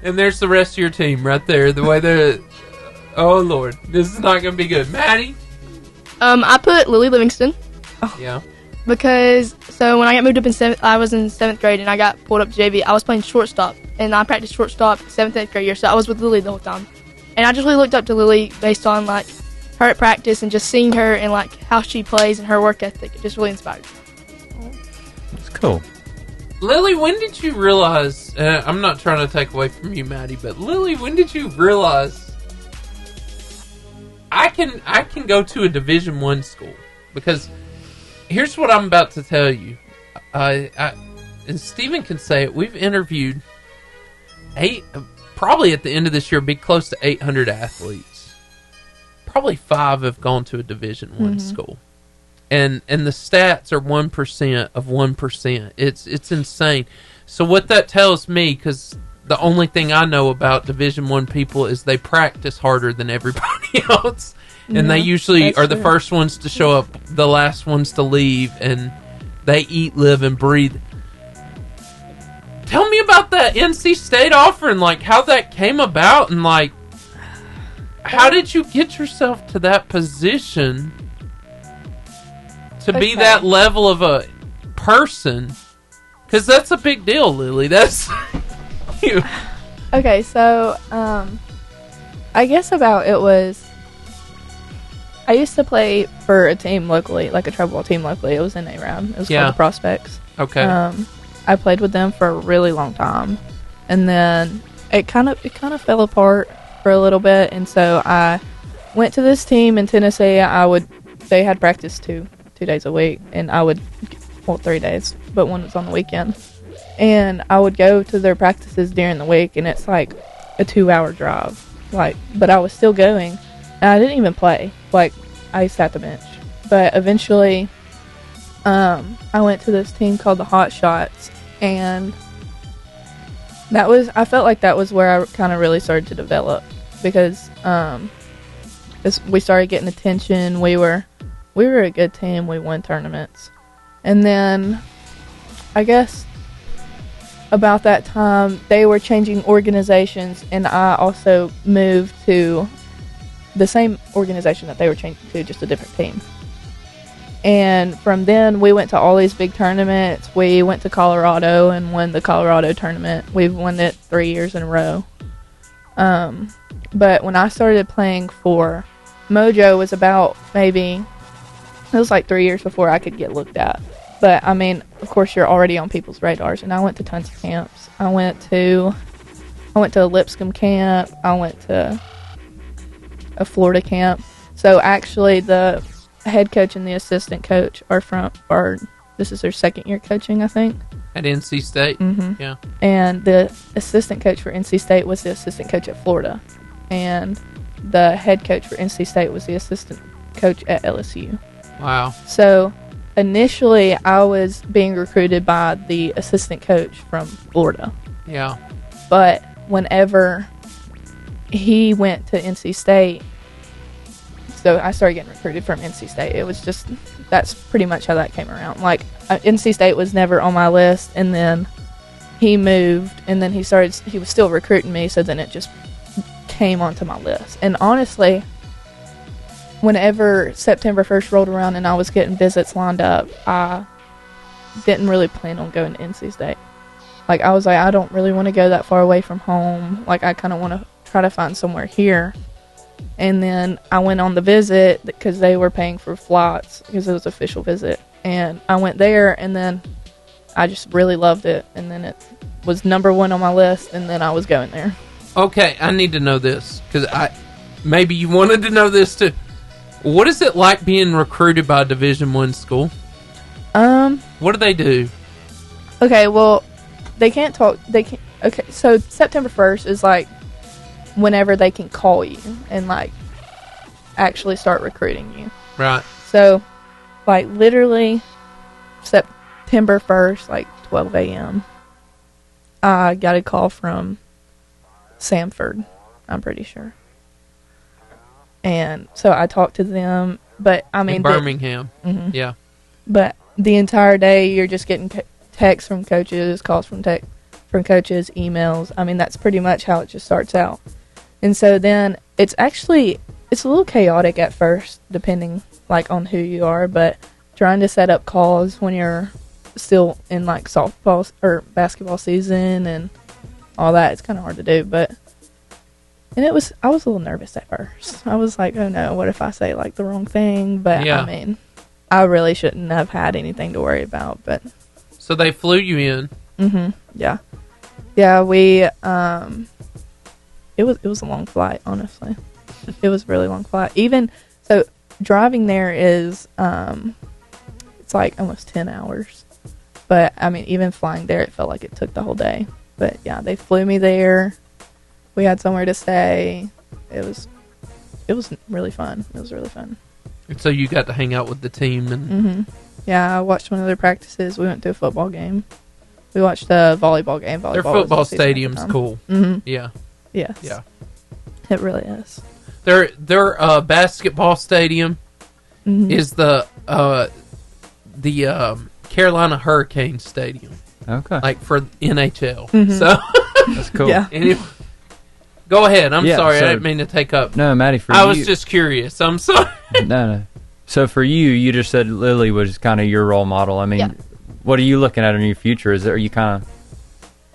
And there's the rest of your team right there. The way they're... Oh, Lord. This is not going to be good. Maddie? I put Lily Livingston. Yeah. Because, so when I got moved up I was in 7th grade and I got pulled up to JV. I was playing shortstop, and I practiced shortstop 7th, 8th grade year, so I was with Lily the whole time. And I just really looked up to Lily based on, like, her at practice and just seeing her and, like, how she plays and her work ethic. It just really inspired me. It's cool. Lily, when did you realize, I'm not trying to take away from you, Maddie, but Lily, when did you realize I can go to a Division I school? Because here's what I'm about to tell you. And Steven can say it, we've interviewed probably at the end of this year, be close to 800 athletes. Probably 5 have gone to a Division I school. And the stats are 1% of 1%. It's insane. So what that tells me, because the only thing I know about Division I people is they practice harder than everybody else. And they usually are the first ones to show up, the last ones to leave, and they eat, live, and breathe. Tell me about that NC State offer and, like, how that came about, and, like, how did you get yourself to that position to be that level of a person? Because that's a big deal, Lily. That's you. Okay, so I guess about it was I used to play for a team locally, like a travel ball team locally. It was in A-Round. It was called the Prospects. Okay. I played with them for a really long time, and then it kind of fell apart for a little bit, and so I went to this team in Tennessee. They had practice two days a week, and I would 3 days, but one was on the weekend, and I would go to their practices during the week, and it's like a 2-hour drive, but I was still going, and I didn't even play. Like, I sat the bench, but eventually I went to this team called the Hot Shots, and I felt like that was where I kind of really started to develop, because we started getting attention. We were a good team. We won tournaments. And then I guess about that time they were changing organizations, and I also moved to the same organization that they were changing to, just a different team. And from then we went to all these big tournaments. We went to Colorado and won the Colorado tournament. We've won it 3 years in a row. But when I started playing for Mojo was about it was like 3 years before I could get looked at. But, I mean, of course, you're already on people's radars. And I went to tons of camps. I went to a Lipscomb camp. I went to a Florida camp. So, actually, the head coach and the assistant coach this is their second year coaching, I think. At NC State? Mm-hmm. Yeah. And the assistant coach for NC State was the assistant coach at Florida. And the head coach for NC State was the assistant coach at LSU. Wow. So initially I was being recruited by the assistant coach from Florida. Yeah. But whenever he went to NC State, so I started getting recruited from NC State. It was just, that's pretty much how that came around. Like, NC State was never on my list, and then he moved, and then he was still recruiting me, so then it just came onto my list. And honestly, whenever September 1st rolled around and I was getting visits lined up, I didn't really plan on going to NC State. Like, I was like, I don't really want to go that far away from home. Like, I kind of want to try to find somewhere here. And then I went on the visit because they were paying for flights because it was an official visit. And I went there, and then I just really loved it, and then it was number 1 on my list, and then I was going there. Okay, I need to know this, because maybe you wanted to know this too. What is it like being recruited by a Division I school? What do they do? Okay, well, they can't talk. They can't. Okay, so September 1st is like whenever they can call you and like actually start recruiting you. Right. So, like literally September 1st, like 12 a.m. I got a call from Samford, I'm pretty sure. And so I talked to them, but I mean... In Birmingham. Yeah. But the entire day, you're just getting texts from coaches, calls from coaches, emails. I mean, that's pretty much how it just starts out. And so then it's a little chaotic at first, depending like on who you are, but trying to set up calls when you're still in like softball or basketball season and all that, it's kind of hard to do. But I was a little nervous at first. I was like, oh no, what if I say like the wrong thing? But yeah. I mean, I really shouldn't have had anything to worry about. But so they flew you in. Yeah, we it was a long flight, honestly. It was a really long flight. Even so, driving there is it's like almost 10 hours. But I mean, even flying there, it felt like it took the whole day. But yeah, they flew me there. We had somewhere to stay. It was really fun. It was really fun. And so you got to hang out with the team and Yeah, I watched one of their practices. We went to a football game. We watched the volleyball game. Their football stadium's cool. Yeah. Yes. Yeah. It really is. Their basketball stadium is the Carolina Hurricane Stadium. Okay. Like for NHL. So that's cool. Yeah. Anyway, go ahead. I'm sorry. I didn't mean to take up. No, Maddie, I was just curious. I'm sorry. No. So for you just said Lily was kind of your role model. I mean, what are you looking at in your future? Are you kind of...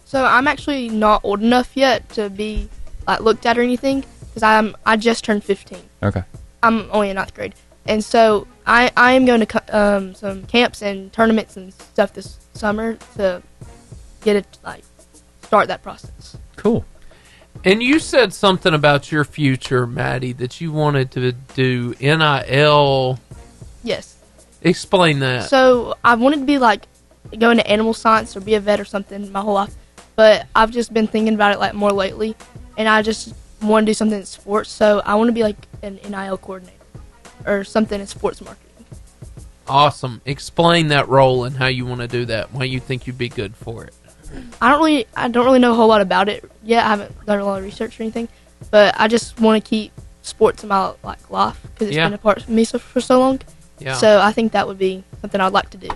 So I'm actually not old enough yet to be like looked at or anything because I just turned 15. Okay. I'm only in 9th grade, and so I am going to some camps and tournaments and stuff this summer to get it start that process. Cool. And you said something about your future, Maddie, that you wanted to do NIL. Yes. Explain that. So I wanted to be go into animal science or be a vet or something my whole life, but I've just been thinking about it more lately, and I just want to do something in sports. So I want to be an NIL coordinator or something in sports marketing. Awesome. Explain that role and how you want to do that. Why you think you'd be good for it. I don't really know a whole lot about it yet. I haven't done a lot of research or anything, but I just want to keep sports in my life because it's been a part of me for so long. Yeah. So I think that would be something I'd like to do.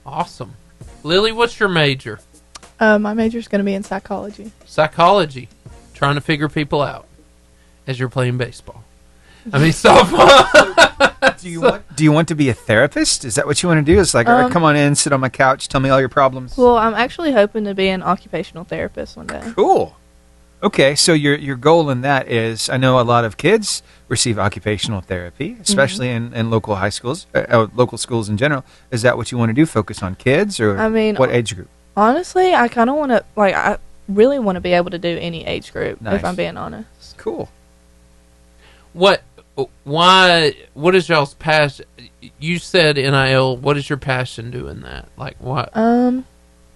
Awesome. Lily, what's your major? My major's going to be in psychology. Psychology. Trying to figure people out as you're playing baseball. I mean, softball. Do you want to be a therapist? Is that what you want to do? It's like, all right, come on in, sit on my couch, tell me all your problems. Well, I'm actually hoping to be an occupational therapist one day. Cool. Okay, so your goal in that is, I know a lot of kids receive occupational therapy, especially in local high schools, local schools in general. Is that what you want to do? Focus on kids, or what age group? Honestly, I kind of want to, I really want to be able to do any age group, Nice. if I'm being honest. Cool. What is y'all's passion? You said NIL. What is your passion doing that? What?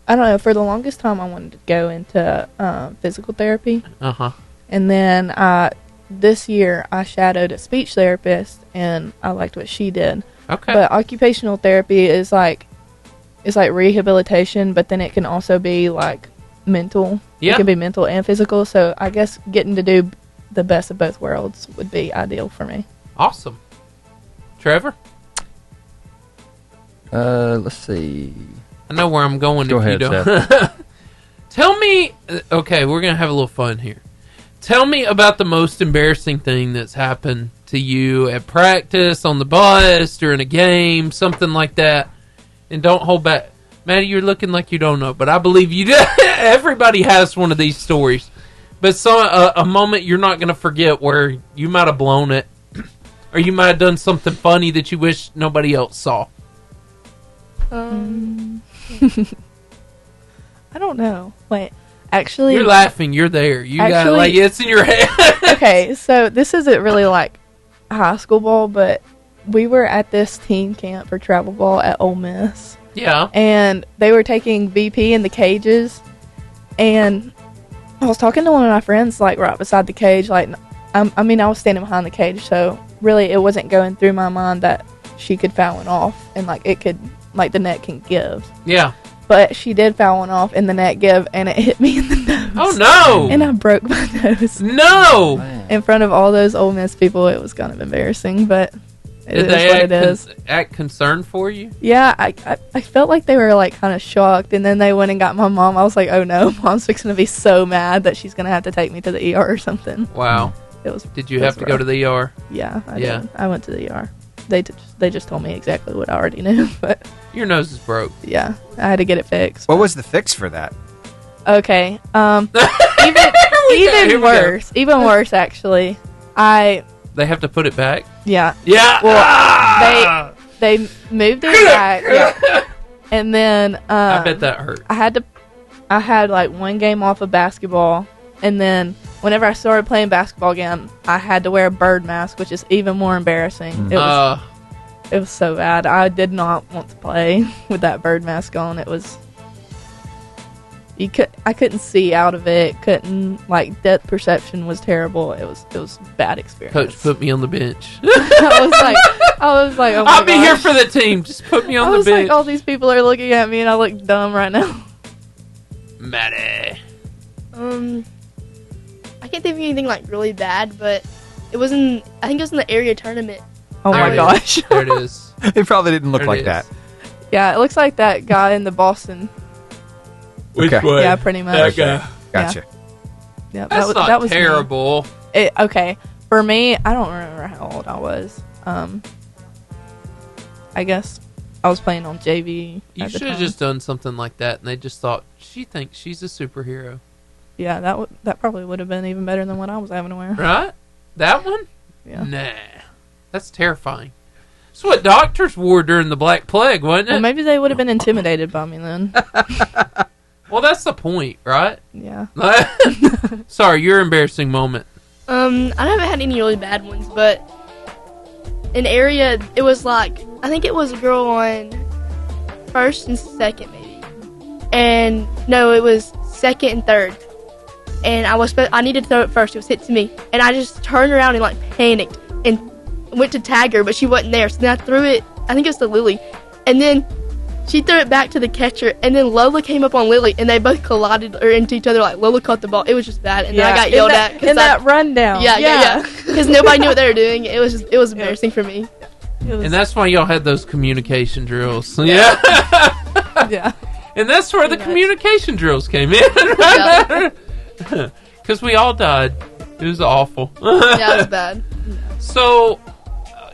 I don't know. For the longest time, I wanted to go into physical therapy. And then this year, I shadowed a speech therapist, and I liked what she did. Okay. But occupational therapy is it's like rehabilitation, but then it can also be mental. Yeah. It can be mental and physical. So I guess getting to do the best of both worlds would be ideal for me. Awesome. Trevor? Let's see. I know where I'm going. Go if ahead, you don't. Seth. Tell me. Okay, we're gonna have a little fun here. Tell me about the most embarrassing thing that's happened to you at practice, on the bus, during a game, something like that. And don't hold back. Maddie, you're looking like you don't know, but I believe you do. Everybody has one of these stories. But a moment you're not going to forget where you might have blown it, or you might have done something funny that you wish nobody else saw. I don't know. Wait, actually, you're laughing. You're there. You got like it's in your head. Okay, so this isn't really like high school ball, but we were at this teen camp for travel ball at Ole Miss. Yeah. And they were taking VP in the cages, and I was talking to one of my friends like right beside the cage. Like, I was standing behind the cage, so really it wasn't going through my mind that she could foul one off, and like it could, like the net can give. Yeah. But she did foul one off in the net give, and it hit me in the nose. Oh, no! And I broke my nose. No! In front of all those Ole Miss people, it was kind of embarrassing, but it is what it is. Act concerned for you? Yeah, I felt like they were like kind of shocked, and then they went and got my mom. I was like, oh no, Mom's fixing to be so mad that she's going to have to take me to the ER or something. Wow. Did you have to go to the ER? Yeah, I did. I went to the ER. They just told me exactly what I already knew, but your nose is broke. Yeah, I had to get it fixed. What was the fix for that? Okay, even worse actually. They have to put it back. Yeah. Yeah. Well, they moved it back. Yeah. And then I bet that hurt. I had like one game off of basketball, and then whenever I started playing basketball again, I had to wear a bird mask, which is even more embarrassing. It was so bad. I did not want to play with that bird mask on. It was I couldn't see out of it. Couldn't, like, depth perception was terrible. It was bad experience. Coach put me on the bench. I was like, oh my I'll be here for the team. Just put me on the bench. I was like, all these people are looking at me, and I look dumb right now. Madi. I can't think of anything like really bad, but I think it was in the area tournament. Oh my gosh. There it is. It probably didn't look like that. Yeah, it looks like that guy in the Boston. Which one? Yeah, pretty much. That guy. Gotcha. Yeah, that was me. terrible. Okay, for me, I don't remember how old I was. I guess I was playing on JV. You should have just done something like that, and they just thought, she thinks she's a superhero. Yeah, that probably would have been even better than what I was having to wear. Right? That one? Yeah. Nah. That's terrifying. That's what doctors wore during the Black Plague, wasn't it? Well, maybe they would have been intimidated by me then. Well, that's the point, right? Yeah. Sorry, your embarrassing moment. I haven't had any really bad ones, but an area, it was like, I think it was a girl on first and second, maybe. And no, it was second and third. And I needed to throw it first. It was hit to me. And I just turned around and like panicked and went to tag her, but she wasn't there. So then I threw it, I think it was to Lily. And then she threw it back to the catcher, and then Lola came up on Lily, and they both collided into each other. Like, Lola caught the ball. It was just bad, and then I got yelled at. In that rundown. Yeah. Because nobody knew what they were doing. It was embarrassing for me. And that's why y'all had those communication drills. Yeah. Yeah. And that's where the communication drills came in. Because we all died. It was awful. Yeah, it was bad. So,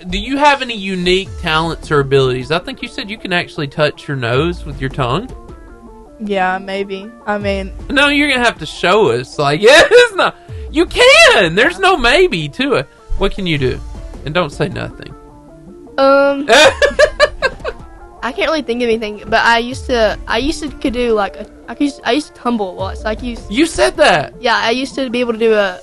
do you have any unique talents or abilities? I think you said you can actually touch your nose with your tongue. Yeah, maybe. I mean... No, you're going to have to show us. Like, yeah, it's not... You can! There's no maybe to it. What can you do? And don't say nothing. I can't really think of anything, but I used to could do like I used to tumble a lot. So You said that. Yeah, I used to be able to do a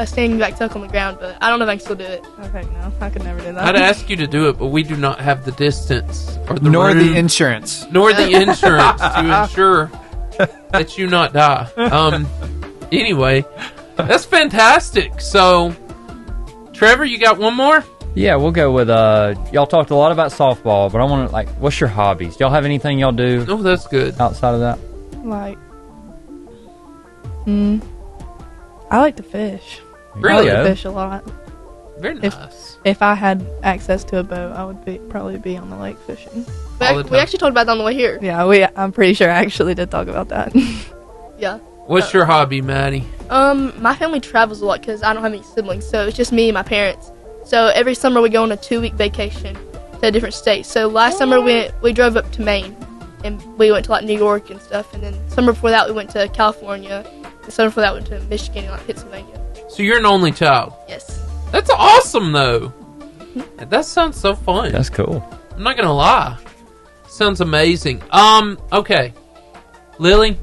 standing back tuck on the ground, but I don't know if I can still do it. Okay, no, I could never do that. I'd ask you to do it, but we do not have the distance or the nor room, the insurance to ensure that you not die. Anyway, that's fantastic. So, Trevor, you got one more? Yeah, we'll go with, y'all talked a lot about softball, but I want to, like, what's your hobbies? Do y'all have anything y'all do? Oh, that's good. Outside of that? Like, I like to fish. Really? I like to fish a lot. Very nice. If I had access to a boat, I would probably be on the lake fishing. We actually talked about that on the way here. Yeah, I'm pretty sure I actually did talk about that. Yeah. What's your hobby, Maddie? My family travels a lot because I don't have any siblings, so it's just me and my parents. So every summer we go on a 2-week vacation to a different state. So last summer we drove up to Maine, and we went to like New York and stuff. And then summer before that we went to California. The summer before that we went to Michigan and like Pennsylvania. So you're an only child? Yes. That's awesome, though. That sounds so fun. That's cool. I'm not gonna lie. Sounds amazing. Okay, Lily,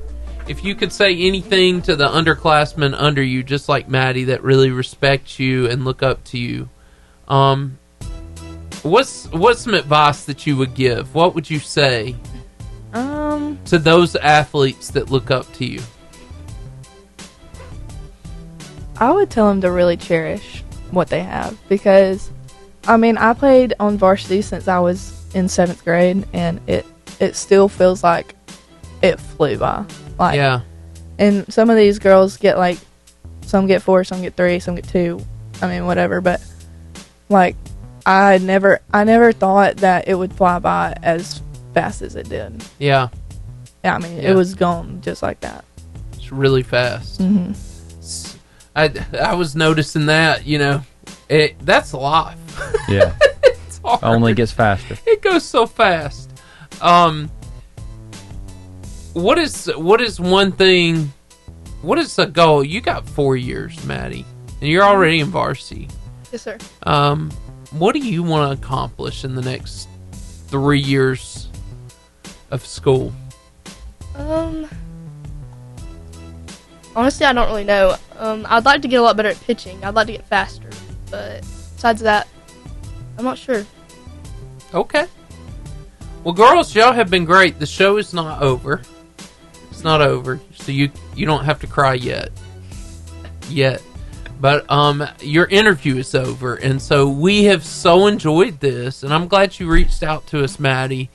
if you could say anything to the underclassmen under you, just like Maddie, that really respect you and look up to you, what's some advice that you would give? What would you say to those athletes that look up to you? I would tell them to really cherish what they have, because, I mean, I played on varsity since I was in 7th grade, and it still feels like it flew by. Like, yeah. And some of these girls get, like, some get 4, some get 3, some get 2. I mean, whatever. But, like, I never thought that it would fly by as fast as it did. Yeah. Yeah, I mean, it was gone just like that. It's really fast. Mm-hmm. I was noticing that, you know, that's life. Yeah. It's hard. Only gets faster. It goes so fast. What is one thing? What is a goal? You got 4 years, Maddie, and you're already in varsity. Yes, sir. What do you want to accomplish in the next 3 years of school? Honestly, I don't really know. I'd like to get a lot better at pitching. I'd like to get faster, but besides that, I'm not sure. Okay. Well, girls, y'all have been great. The show is not over. It's not over, so you don't have to cry yet. But your interview is over, and so we have so enjoyed this, and I'm glad you reached out to us, Maddie.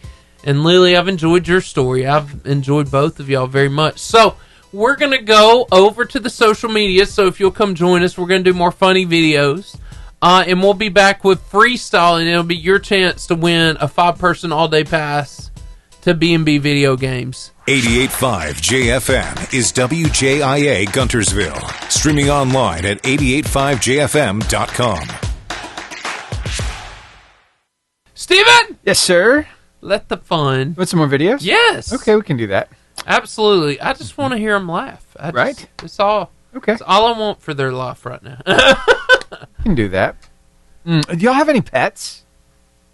And Lily, I've enjoyed your story. I've enjoyed both of y'all very much. So we're going to go over to the social media, so if you'll come join us, we're going to do more funny videos. And we'll be back with freestyle, and it'll be your chance to win a 5-person all-day pass to B&B Video Games. 88.5 JFM is WJIA Guntersville. Streaming online at 885jfm.com. Steven! Yes, sir? Let the fun. Want some more videos? Yes. Okay, we can do that. Absolutely. I just want to hear them laugh. Right? It's all. Okay. It's all I want for their life right now. You can do that. Do y'all have any pets?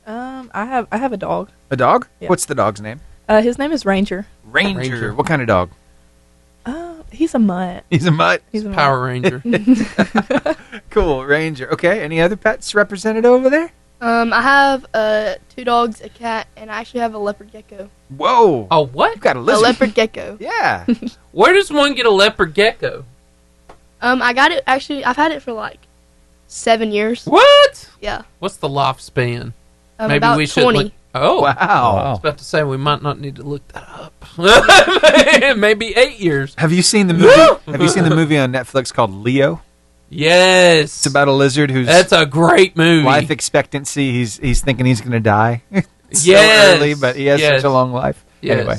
I have a dog. A dog? Yeah. What's the dog's name? His name is Ranger. Ranger. What kind of dog? He's a mutt. He's a mutt? He's a Power Ranger. Cool, Ranger. Okay, any other pets represented over there? I have 2 dogs, a cat, and I actually have a leopard gecko. Whoa. Oh, what? You've got a lizard. A leopard gecko. Yeah. Where does one get a leopard gecko? I got it, actually, I've had it for like 7 years. What? Yeah. What's the lifespan? Maybe about we 20. should look. Oh, wow. I was about to say we might not need to look that up. Maybe 8 years. Have you seen the movie? Have you seen the movie on Netflix called Leo? Yes. It's about a lizard who's That's a great movie. life expectancy. He's thinking he's going to die. So Yes. early, but he has Yes. such a long life. Yes. Anyway,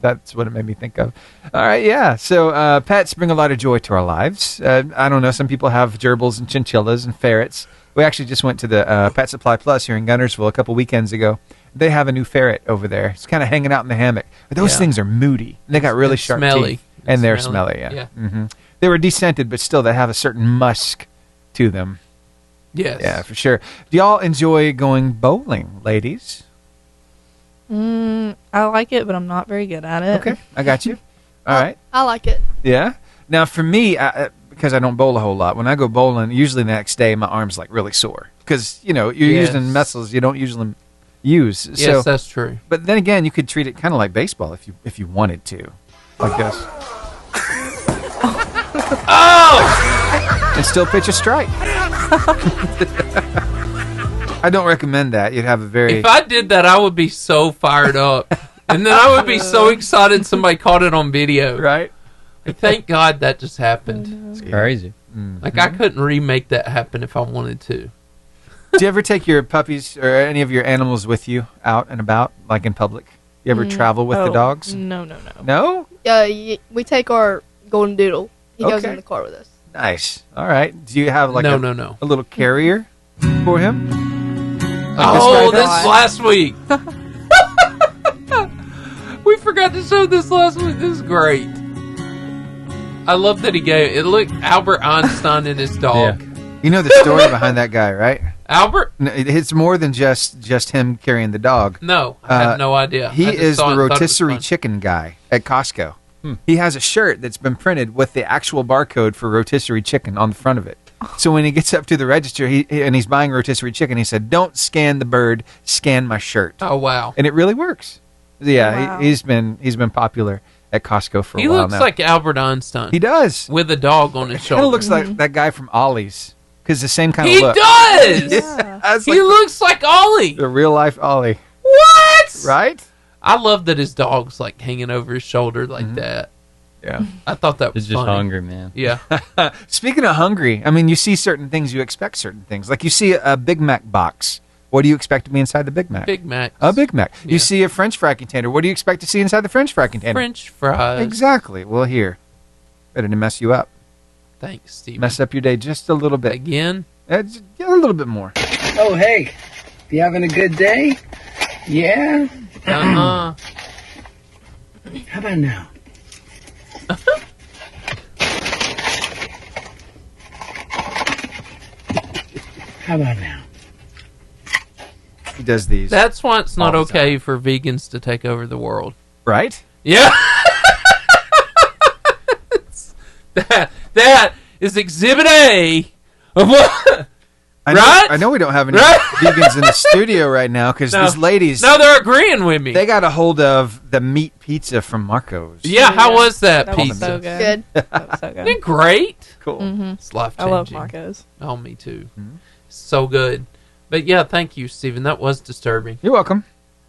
that's what it made me think of. All right, yeah. So pets bring a lot of joy to our lives. I don't know. Some people have gerbils and chinchillas and ferrets. We actually just went to the Pet Supply Plus here in Guntersville a couple weekends ago. They have a new ferret over there. It's kind of hanging out in the hammock. But those things are moody. They got really sharp smelly. teeth. And they're smelly, yeah. Mm-hmm. They were descented, but still they have a certain musk to them. Yes. Yeah, for sure. Do y'all enjoy going bowling, ladies? I like it, but I'm not very good at it. Okay, I got you. All right. I like it. Yeah. Now, for me, because I don't bowl a whole lot, when I go bowling, usually the next day my arm's like really sore because you're using muscles you don't usually use. Yes, so, that's true. But then again, you could treat it kind of like baseball if you wanted to, like this. Oh! And still pitch a strike. I don't recommend that. You'd have a very... If I did that, I would be so fired up. And then I would be so excited somebody caught it on video. Right. Like, thank God that just happened. It's crazy. Like, I couldn't remake that happen if I wanted to. Do you ever take your puppies or any of your animals with you out and about, like in public? You ever travel with the dogs? No. No? We take our golden doodle. He goes Okay. in the car with us. Nice. All right. Do you have like No. a little carrier for him? Oh, this last week. We forgot to show this last week. This is great. I love that he gave it. Look, Albert Einstein and his dog. Yeah. You know the story behind that guy, right? Albert? No, it's more than just him carrying the dog. No, I have no idea. He I just is saw the it and thought it was rotisserie fun. chicken guy at Costco. He has a shirt that's been printed with the actual barcode for rotisserie chicken on the front of it. So when he gets up to the register and he's buying rotisserie chicken, he said, "Don't scan the bird, scan my shirt." Oh wow! And it really works. Yeah, Wow. he's been popular at Costco for a He while looks now. like Albert Einstein. He does, with a dog on his Kind shoulder. of looks like that guy from Ollie's because the same kind He of look. does. Yeah, He looks like Ollie. The real life Ollie. What? Right? I love that his dog's like hanging over his shoulder like Mm-hmm. that. Yeah. I thought that was He's just funny. hungry, man. Yeah. Speaking of hungry, I mean, you see certain things, you expect certain things. Like you see a Big Mac box. What do you expect to be inside the Big Mac? Big Mac. A Big Mac. Yeah. You see a French fry container. What do you expect to see inside the French fry container? French fries. Exactly. Well, here. Better to mess you up. Thanks, Steve. Mess up your day just a little bit. Again? Yeah, a little bit more. Oh, hey. You having a good day? Yeah? Uh-huh. How about now? How about now? He does these. That's why it's not all the okay for vegans to take over the world. Right? Yeah. that is Exhibit A of what? I know we don't have any vegans in the studio right now because No. these ladies. No, they're agreeing with me. They got a hold of the meat pizza from Marco's. Yeah, how was that, That pizza? was so good. That was so good. Isn't it great? Cool. Mhm. It's life I changing. love Marco's. Oh, me too. So good. But yeah, thank you, Stephen. That was disturbing. You're welcome.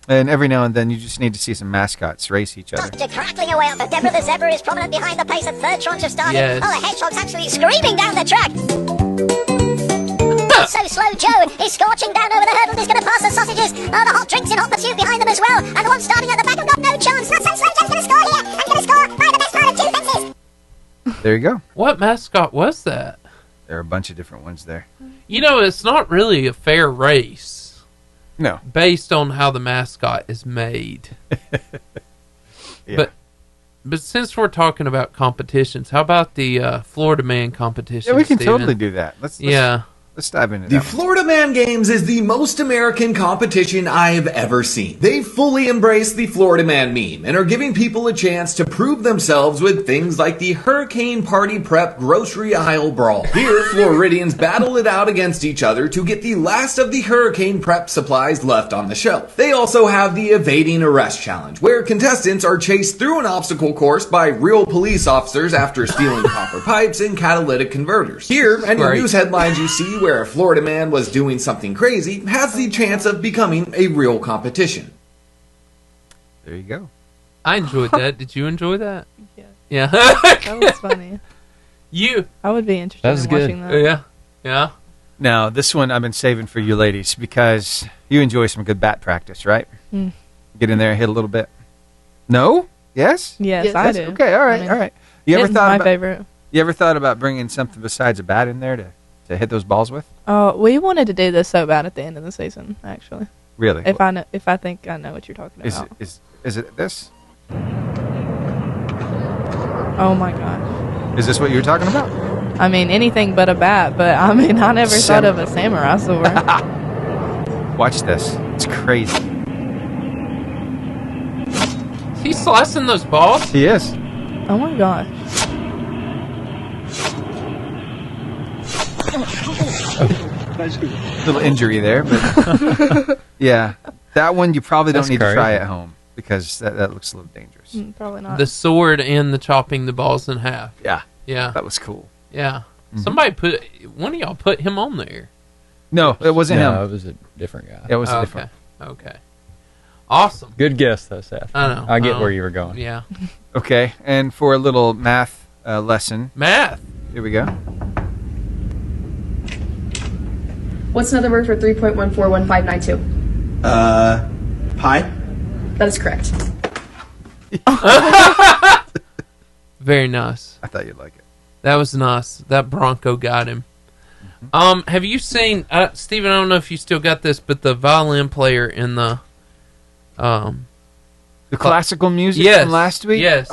And every now and then, you just need to see some mascots race each other. They're crackling away up. Deborah the zebra is prominent behind the pace. The third tranche have started. Yes. Oh, the hedgehog's actually screaming down the track. So slow, Joe is scorching down over the hurdle. He's going to pass the sausages. Oh, the hot drinks in hot pursuit behind them as well. And the one starting at the back have got no chance. Not so slow. Joe's going to score here. And going to score by the best part of 2 fences. There you go. What mascot was that? There are a bunch of different ones there. You know, it's not really a fair race. No. Based on how the mascot is made. Yeah. But since we're talking about competitions, how about the Florida Man competition? Yeah, we can Steven? totally do that. Let's dive into The that. Florida Man Games is the most American competition I have ever seen. They fully embrace the Florida Man meme and are giving people a chance to prove themselves with things like the Hurricane Party Prep Grocery Aisle Brawl. Here, Floridians battle it out against each other to get the last of the hurricane prep supplies left on the shelf. They also have the Evading Arrest Challenge, where contestants are chased through an obstacle course by real police officers after stealing copper pipes and catalytic converters. Here, any Right. news headlines you see where a Florida man was doing something crazy has the chance of becoming a real competition. There you go. I enjoyed that. Did you enjoy that? Yeah. That was funny. I would be interested in watching that. Yeah. Yeah. Now, this one I've been saving for you ladies because you enjoy some good bat practice, right? Mm. Get in there and hit a little bit. No? Yes? Yes, I do. Okay, all right, I mean, all right. You ever it's thought my about, favorite. You ever thought about bringing something besides a bat in there to hit those balls with? Oh, we wanted to do this so bad at the end of the season, actually. Really? If I think I know what you're talking about. Is it this? Oh my gosh. Is this what you were talking about? I mean, anything but a bat, but I mean, I never thought of a samurai sword. Watch this. It's crazy. He's slicing those balls? He is. Oh my gosh. Little injury there, but yeah, that one you probably don't That's need to try crazy. at home because that looks a little dangerous. Probably not. The sword and the chopping the balls in half. Yeah. Yeah. That was cool. Yeah. Mhm. Somebody one of y'all put him on there. No, it wasn't him. No, it was a different guy. It was Okay. different. Okay. Awesome. Good guess, though, Seth. I know. I get where you were going. Yeah. Okay, and for a little math lesson. Math. Here we go. What's another word for 3.141592? Pi? That is correct. Very nice. I thought you'd like it. That was nice. That Bronco got him. Have you seen Steven, I don't know if you still got this, but the violin player in the classical music yes, from last week? Yes.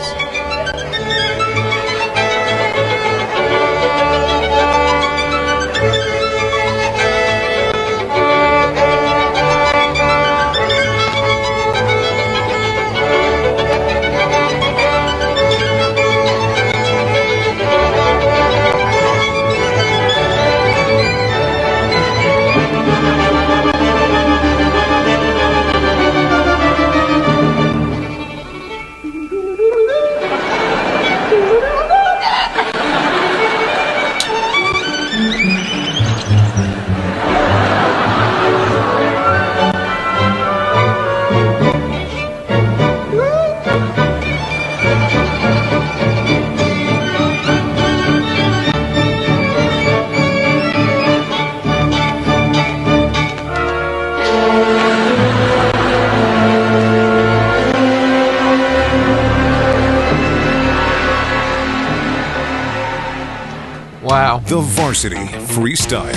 Wow. The Varsity Freestyle.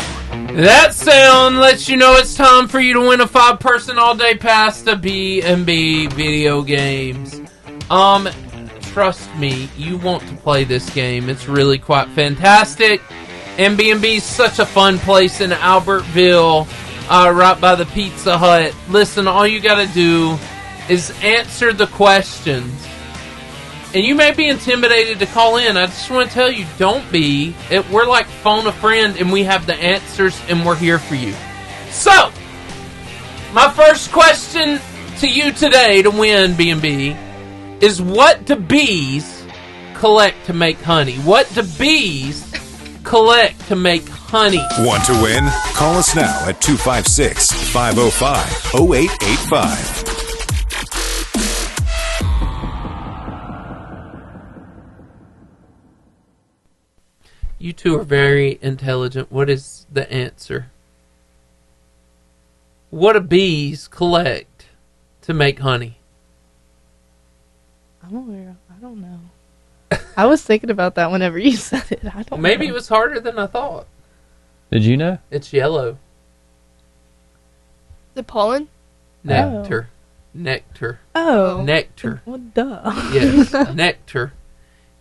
That sound lets you know it's time for you to win a 5-person all-day pass to B&B video games. Trust me, you want to play this game. It's really quite fantastic. And B&B is such a fun place in Albertville, right by the Pizza Hut. Listen, all you got to do is answer the questions. And you may be intimidated to call in. I just want to tell you, don't be. We're like phone a friend, and we have the answers, and we're here for you. So, my first question to you today to win B&B is, what do bees collect to make honey? What do bees collect to make honey? Want to win? Call us now at 256-505-0885. You two are very intelligent. What is the answer? What do bees collect to make honey? I don't know. I was thinking about that whenever you said it. I don't Maybe know. it was harder than I thought. Did you know? It's yellow. The pollen? Nectar. Nectar. Oh. Nectar. Well, duh. Yes, nectar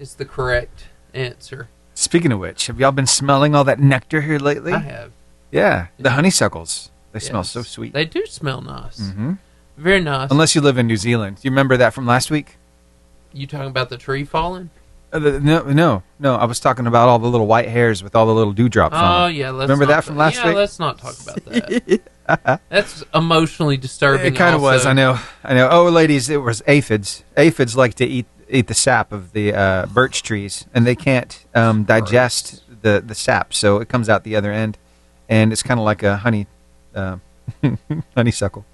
is the correct answer. Speaking of which, have y'all been smelling all that nectar here lately? I have. Yeah, the honeysuckles. They Yes. smell so sweet. They do smell nice. Mm-hmm. Very nice. Unless you live in New Zealand. Do you remember that from last week? You talking about the tree falling? No. I was talking about all the little white hairs with all the little dewdrops on them. Oh, yeah. Remember that from last week? Yeah, let's not talk about that. That's emotionally disturbing. It kind of was, also. I know. Oh, ladies, it was aphids. Aphids like to eat the sap of the birch trees, and they can't digest the sap, so it comes out the other end, and it's kind of like a honeysuckle.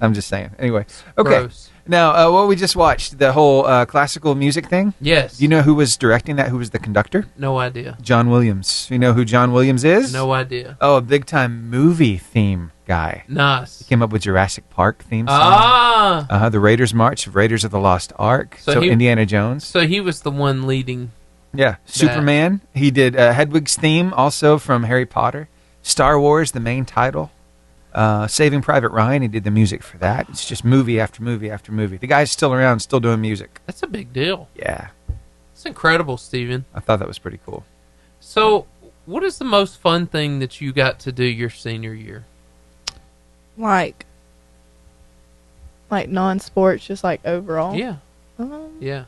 I'm just saying. Anyway, okay. Gross. Now, what we just watched, the whole classical music thing? Yes. Do you know who was directing that? Who was the conductor? No idea. John Williams. You know who John Williams is? No idea. Oh, a big-time movie theme guy. Nice. He came up with Jurassic Park theme song. Ah. The Raiders March, Raiders of the Lost Ark. So Indiana Jones. So he was the one leading. Yeah. Superman. He did Hedwig's theme, also from Harry Potter. Star Wars, the main title. Saving Private Ryan, he did the music for that. It's just movie after movie after movie. The guy's still around, still doing music. That's a big deal. Yeah. It's incredible, Steven. I thought that was pretty cool. So, what is the most fun thing that you got to do your senior year? Like non-sports, just like overall? Yeah. Yeah.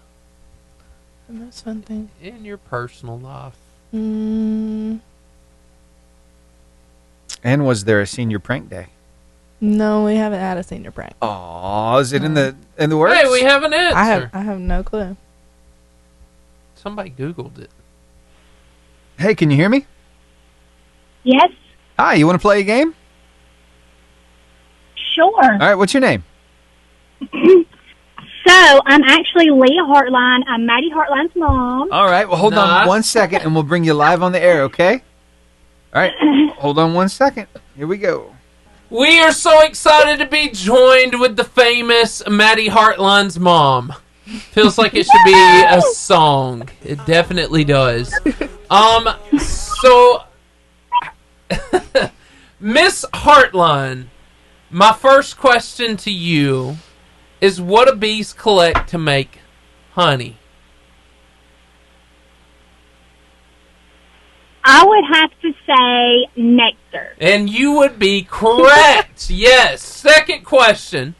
The most fun thing. In your personal life. And was there a senior prank day? No, we haven't had a senior prank. Oh, is it in the works? Hey, we have an answer. I have no clue. Somebody Googled it. Hey, can you hear me? Yes. Hi, you want to play a game? Sure. All right, what's your name? So, I'm actually Leah Hartline. I'm Madi Hartline's mom. All right, well, hold on 1 second, and we'll bring you live on the air, okay? All right, hold on 1 second. Here we go. We are so excited to be joined with the famous Madi Hartline's mom. Feels like it should be a song. It definitely does. So, Miss Hartline, my first question to you is, what do bees collect to make honey? I would have to say nectar. And you would be correct. Yes. Second question.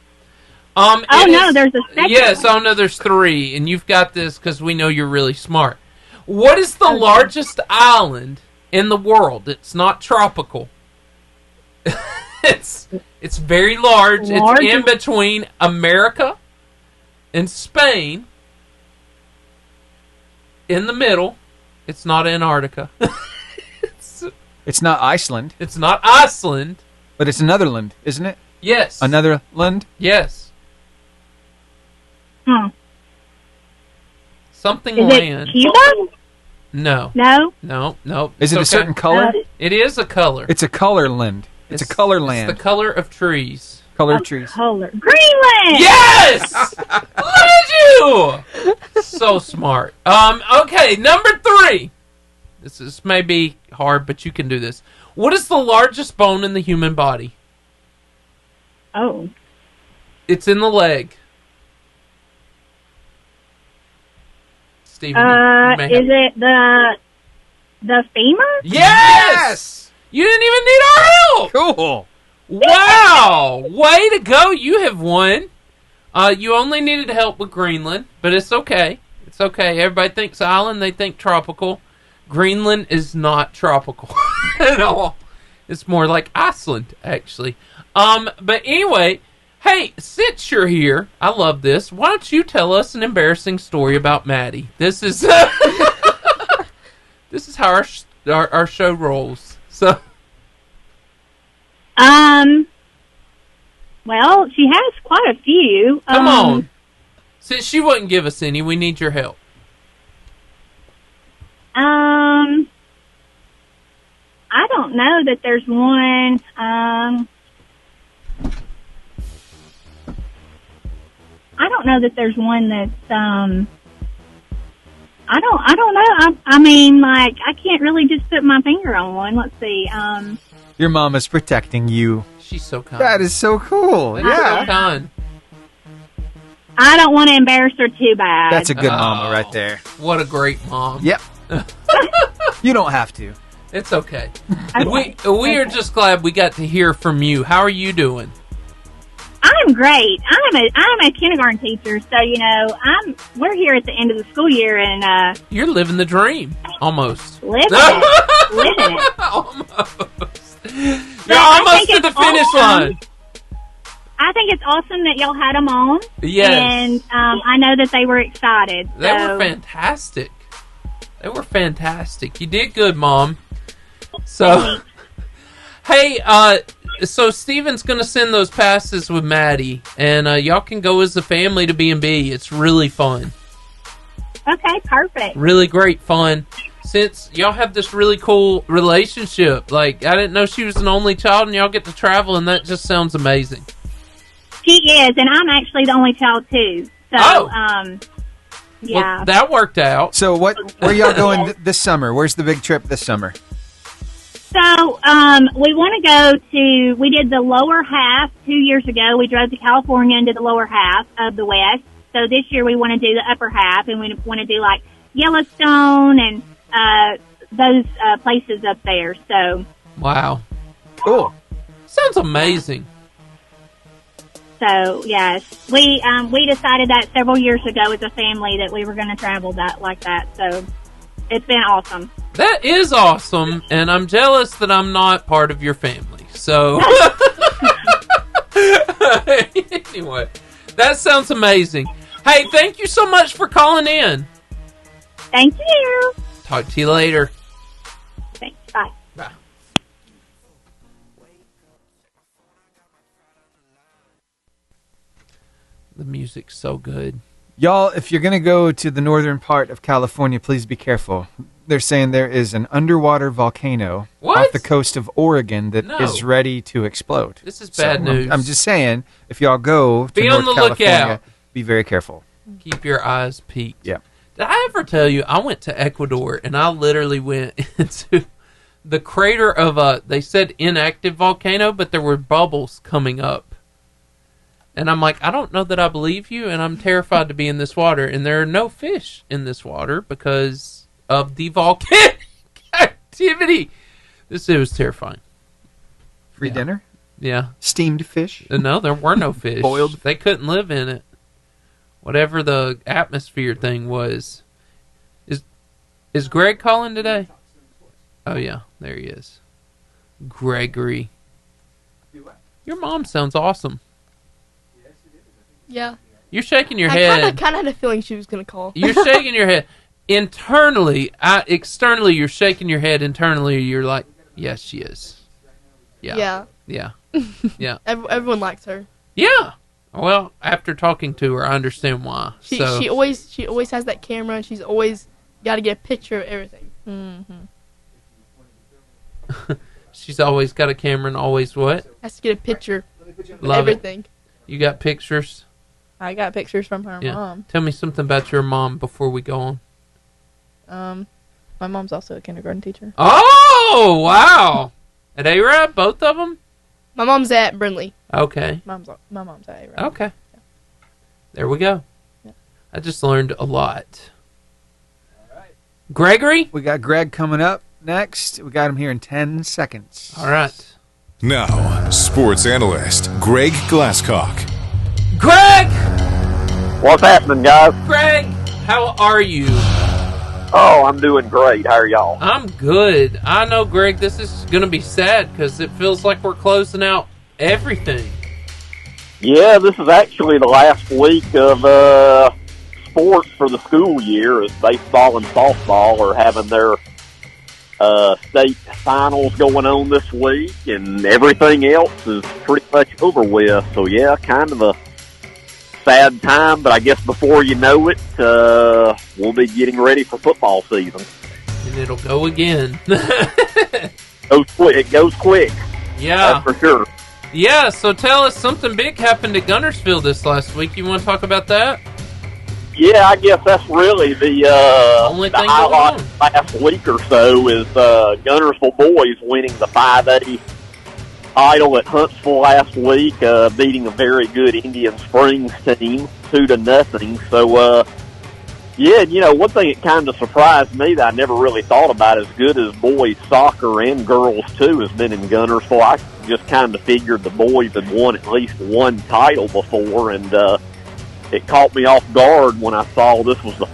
There's a second. Yes, oh no, there's three, and you've got this because we know you're really smart. What is the largest island in the world? It's not tropical. It's very large. It's in between America and Spain. In the middle. It's not Antarctica. It's not Iceland. It's not Iceland. But it's another land, isn't it? Yes. Another land? Yes. Something Is land. it Cuba? No. No? Is it a certain color? It is a color. It's a color land. It's a color land. It's the color of trees. Color of trees. Color. Greenland! Yes! Look at you! So smart. Okay, number 3. This may be hard, but you can do this. What is the largest bone in the human body? Oh. It's in the leg. Steven, is it the femur? Yes! You didn't even need our help! Cool. Wow! Way to go! You have won. You only needed help with Greenland, but it's okay. It's okay. Everybody thinks island, they think tropical. Greenland is not tropical at all. It's more like Iceland, actually. But anyway, hey, since you're here, I love this. Why don't you tell us an embarrassing story about Maddie? This is this is how our show rolls. So, well, she has quite a few. Come on. Since she wouldn't give us any, we need your help. I don't know that there's one. I don't know that there's one that's. I don't know. I mean, like, I can't really just put my finger on one. Let's see. Your mom is protecting you. She's so kind. That is so cool. So kind. I don't want to embarrass her too bad. That's a good mama right there. What a great mom. Yep. You don't have to. It's okay. We are just glad we got to hear from you. How are you doing? I'm great. I'm a kindergarten teacher, so we're here at the end of the school year, and you're living the dream, almost. Living it. Almost. You're almost to the finish line. I think it's awesome that y'all had them on. Yes. And I know that they were excited. They were fantastic. They were fantastic. You did good, Mom. So, hey, so Steven's going to send those passes with Maddie, and y'all can go as a family to B&B. It's really fun. Okay, perfect. Really great fun. Since y'all have this really cool relationship. Like, I didn't know she was an only child, and y'all get to travel, and that just sounds amazing. She is, and I'm actually the only child, too. So, yeah. Well, that worked out. So where y'all going this summer? Where's the big trip this summer? So, we want to go we did the lower half 2 years ago. We drove to California and did the lower half of the West. So this year we want to do the upper half, and we want to do like Yellowstone and those places up there. So. Wow. Cool. Sounds amazing. So, yes, we decided that several years ago as a family that we were going to travel like that. So, it's been awesome. That is awesome, and I'm jealous that I'm not part of your family. So, anyway, that sounds amazing. Hey, thank you so much for calling in. Thank you. Talk to you later. Thanks. Bye. Bye. The music's so good. Y'all, if you're going to go to the northern part of California, please be careful. They're saying there is an underwater volcano off the coast of Oregon that is ready to explode. This is bad news. I'm just saying, if y'all go to be North on the California, lookout. Be very careful. Keep your eyes peaked. Yeah. Did I ever tell you, I went to Ecuador, and I literally went into the crater of they said inactive volcano, but there were bubbles coming up. And I'm like, I don't know that I believe you, and I'm terrified to be in this water. And there are no fish in this water because of the volcanic activity. It was terrifying. Free dinner? Yeah. Steamed fish? No, there were no fish. Boiled? They couldn't live in it. Whatever the atmosphere thing was. Is Greg calling today? Oh, yeah. There he is. Gregory. Your mom sounds awesome. Yeah. You're shaking your head. I kind of had a feeling she was going to call. You're shaking your head. Internally, externally, you're shaking your head. Internally, you're like, yes, she is. Yeah. Yeah. Yeah. Everyone likes her. Yeah. Well, after talking to her, I understand why. She always has that camera, and she's always got to get a picture of everything. Mm-hmm. She's always got a camera and always what? Has to get a picture of Love everything. You got pictures? I got pictures from her mom. Tell me something about your mom before we go on. My mom's also a kindergarten teacher. Oh, wow. At A-Rab, both of them? My mom's at Brindley. Okay. My mom's at A-Rab. Okay. Yeah. There we go. Yeah. I just learned a lot. All right. Gregory? We got Greg coming up next. We got him here in 10 seconds. All right. Now, sports analyst Greg Glasscock. Greg! What's happening, guys? Greg, how are you? Oh, I'm doing great. How are y'all? I'm good. I know, Greg, this is going to be sad because it feels like we're closing out everything. Yeah, this is actually the last week of sports for the school year, as baseball and softball are having their state finals going on this week, and everything else is pretty much over with. So, yeah, kind of a sad time, but I guess before you know it, we'll be getting ready for football season. And it'll go again. It goes quick. Yeah. That's for sure. Yeah, so tell us, something big happened at Guntersville this last week. You want to talk about that? Yeah, I guess that's really the only the thing highlight last week or so is Guntersville boys winning the 5A title at Huntsville last week, beating a very good Indian Springs team 2-0. So, yeah, you know, one thing that kind of surprised me that I never really thought about as good as boys soccer and girls too has been in Guntersville. I just kind of figured the boys had won at least one title before, and it caught me off guard when I saw this was the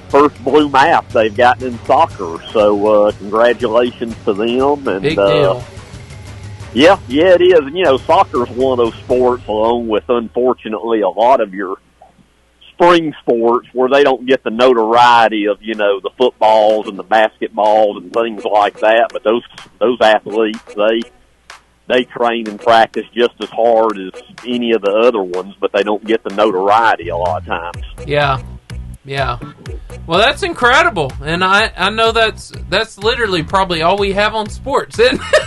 first blue map they've gotten in soccer. So congratulations to them. And big deal. Yeah, it is. And, you know, soccer is one of those sports, along with, unfortunately, a lot of your spring sports where they don't get the notoriety of, you know, the footballs and the basketballs and things like that. But those athletes, they train and practice just as hard as any of the other ones, but they don't get the notoriety a lot of times. Yeah. Well, that's incredible, and I know that's literally probably all we have on sports, isn't it?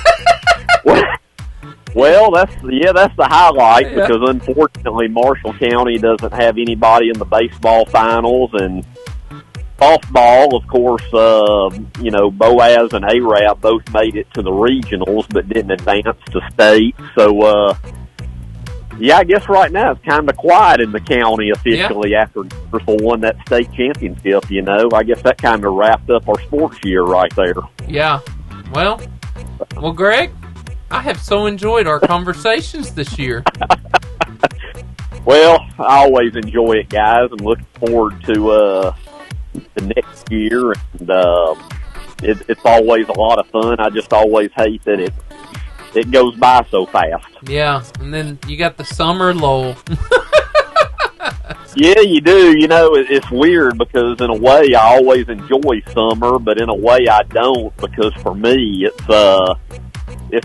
Well, that's the highlight, because unfortunately Marshall County doesn't have anybody in the baseball finals, and softball, of course, you know, Boaz and A-Rab both made it to the regionals but didn't advance to state. So, yeah, I guess right now it's kind of quiet in the county officially after Bristol won that state championship, you know. I guess that kind of wrapped up our sports year right there. Yeah. Well, Greg, I have so enjoyed our conversations this year. Well, I always enjoy it, guys, and looking forward to the next year. And it's always a lot of fun. I just always hate that it goes by so fast. Yeah, and then you got the summer lull. Yeah, you do. You know, it's weird because in a way I always enjoy summer, but in a way I don't, because for me it's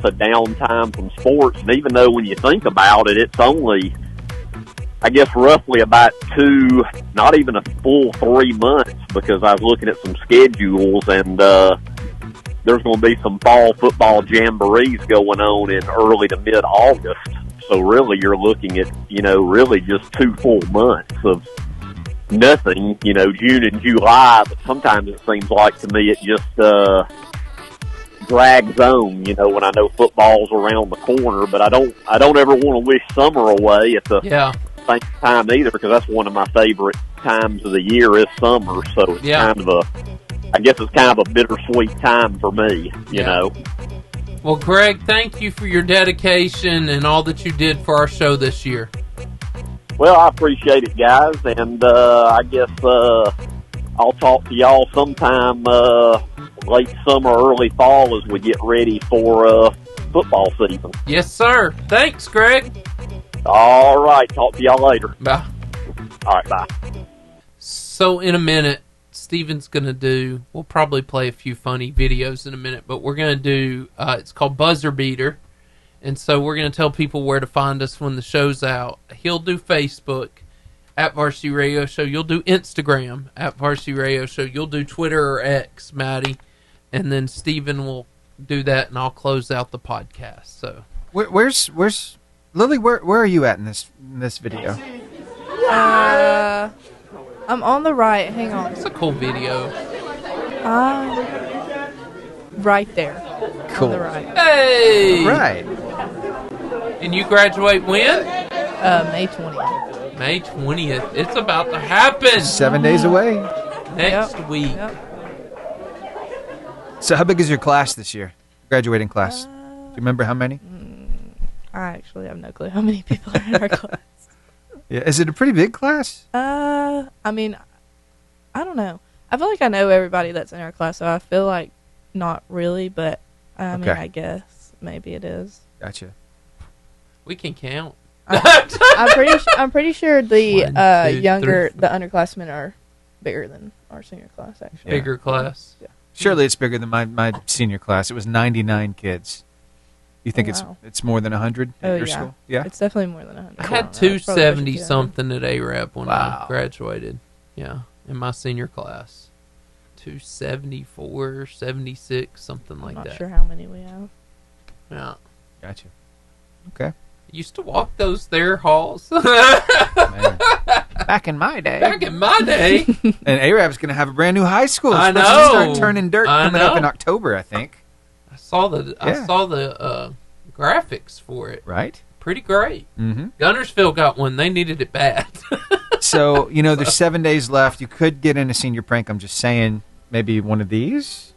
a downtime from sports. And even though when you think about it, it's only, I guess, roughly about not even a full 3 months, because I was looking at some schedules, and there's going to be some fall football jamborees going on in early to mid-August. So really you're looking at, you know, really just 2 full months of nothing, you know, June and July. But sometimes it seems like to me it just drags on, you know, when I know football's around the corner. But I don't ever want to wish summer away at the same time either, because that's one of my favorite times of the year is summer. So it's kind of I guess it's kind of a bittersweet time for me, you know. Well, Greg, thank you for your dedication and all that you did for our show this year. Well, I appreciate it, guys, and I guess I'll talk to y'all sometime late summer, early fall, as we get ready for football season. Yes, sir. Thanks, Greg. All right. Talk to y'all later. Bye. All right, bye. So in a minute, Steven's going to do, we'll probably play a few funny videos in a minute, but we're going to do, it's called Buzzer Beater. And so we're going to tell people where to find us when the show's out. He'll do Facebook at Varsity Radio Show. You'll do Instagram at Varsity Radio Show. You'll do Twitter or X, Maddie. And then Steven will do that, and I'll close out the podcast. So where's Lily? Where are you at in this video? I'm on the right. Hang on. It's a cool video. Right there. Cool. On the right. Hey! Right. And you graduate when? May 20th. May 20th. It's about to happen. 7 days away. Next week. Yep. So how big is your class this year? Graduating class. Do you remember how many? I actually have no clue how many people are in our class. Yeah. Is it a pretty big class? I mean, I don't know. I feel like I know everybody that's in our class, so I feel like not really, but I mean, I guess maybe it is. Gotcha. We can count. I'm pretty sure the 1, 2, the 3, underclassmen are bigger than our senior class. Actually, bigger class. Yeah. Surely it's bigger than my senior class. It was 99 kids. You think it's more than 100 at your school? Yeah, it's definitely more than 100. I had 270 something at ARAP when I graduated. Yeah, in my senior class. 274, 76, something like that. I'm not sure how many we have. Yeah. Gotcha. Okay. Used to walk those there halls. Back in my day. Back in my day. And ARAB's going to have a brand new high school. It's I supposed to know. start turning dirt coming up in October, I think. I saw the graphics for it. Right. Pretty great. Mm-hmm. Gunnersville got one. They needed it bad. So, there's 7 days left. You could get in a senior prank. I'm just saying, maybe one of these.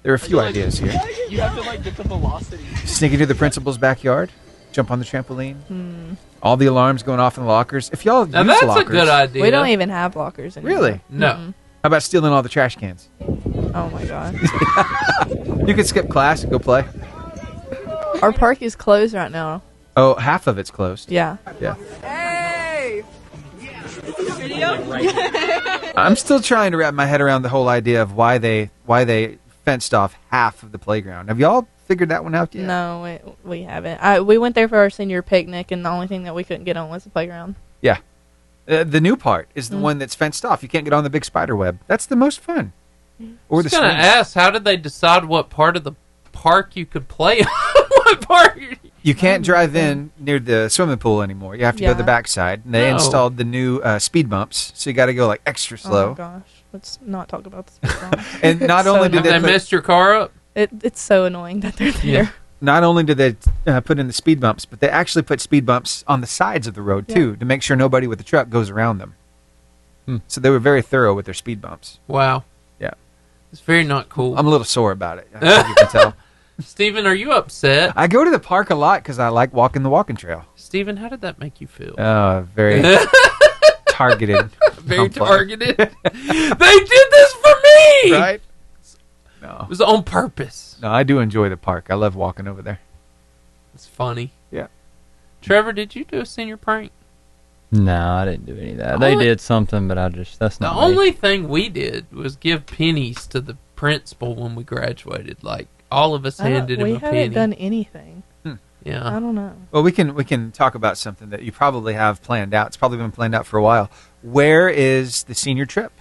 There are a few ideas here. You have to get the velocity. Sneak into the principal's backyard. Jump on the trampoline. All the alarms going off in the lockers. If y'all use that's lockers, a good idea. We don't even have lockers anymore. Really? No. Mm-mm. How about stealing all the trash cans? Oh my god. You could skip class and go play. Our park is closed right now. Oh, half of it's closed. Yeah. Yeah. Hey! Video? I'm still trying to wrap my head around the whole idea of why they fenced off half of the playground. Have y'all figured that one out yet? No, we haven't. We went there for our senior picnic, and the only thing that we couldn't get on was the playground. Yeah. The new part is the one that's fenced off. You can't get on the big spider web. That's the most fun. Or I was going to ask, how did they decide what part of the park you could play on? What part? You can't drive in near the swimming pool anymore. You have to go to the backside. And they installed the new speed bumps, so you got to go extra slow. Oh my gosh, let's not talk about the speed bumps. And not only did they messed your car up, it's so annoying that they're there. Yeah. Not only did they put in the speed bumps, but they actually put speed bumps on the sides of the road too, to make sure nobody with a truck goes around them. So they were very thorough with their speed bumps. Wow. Yeah. It's very not cool. I'm a little sore about it, as you can tell. Steven, are you upset? I go to the park a lot because I like walking the walking trail. Steven, how did that make you feel? Very targeted. Very targeted. They did this for me! Right? No. It was on purpose. No, I do enjoy the park. I love walking over there. It's funny. Yeah. Trevor, did you do a senior prank? No, I didn't do any of that. They did something, but that's not the only thing we did was give pennies to the principal when we graduated. All of us handed him a penny. We haven't done anything. Yeah. I don't know. Well, we can talk about something that you probably have planned out. It's probably been planned out for a while. Where is the senior trip?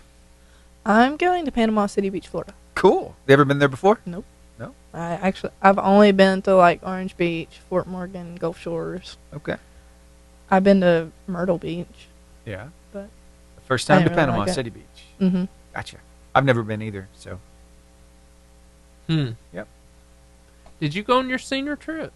I'm going to Panama City Beach, Florida. Cool. You ever been there before? Nope. No? I've only been to Orange Beach, Fort Morgan, Gulf Shores. Okay. I've been to Myrtle Beach. Yeah. But first time to Panama City Beach. Mm-hmm. Gotcha. I've never been either, so. Yep. Did you go on your senior trip?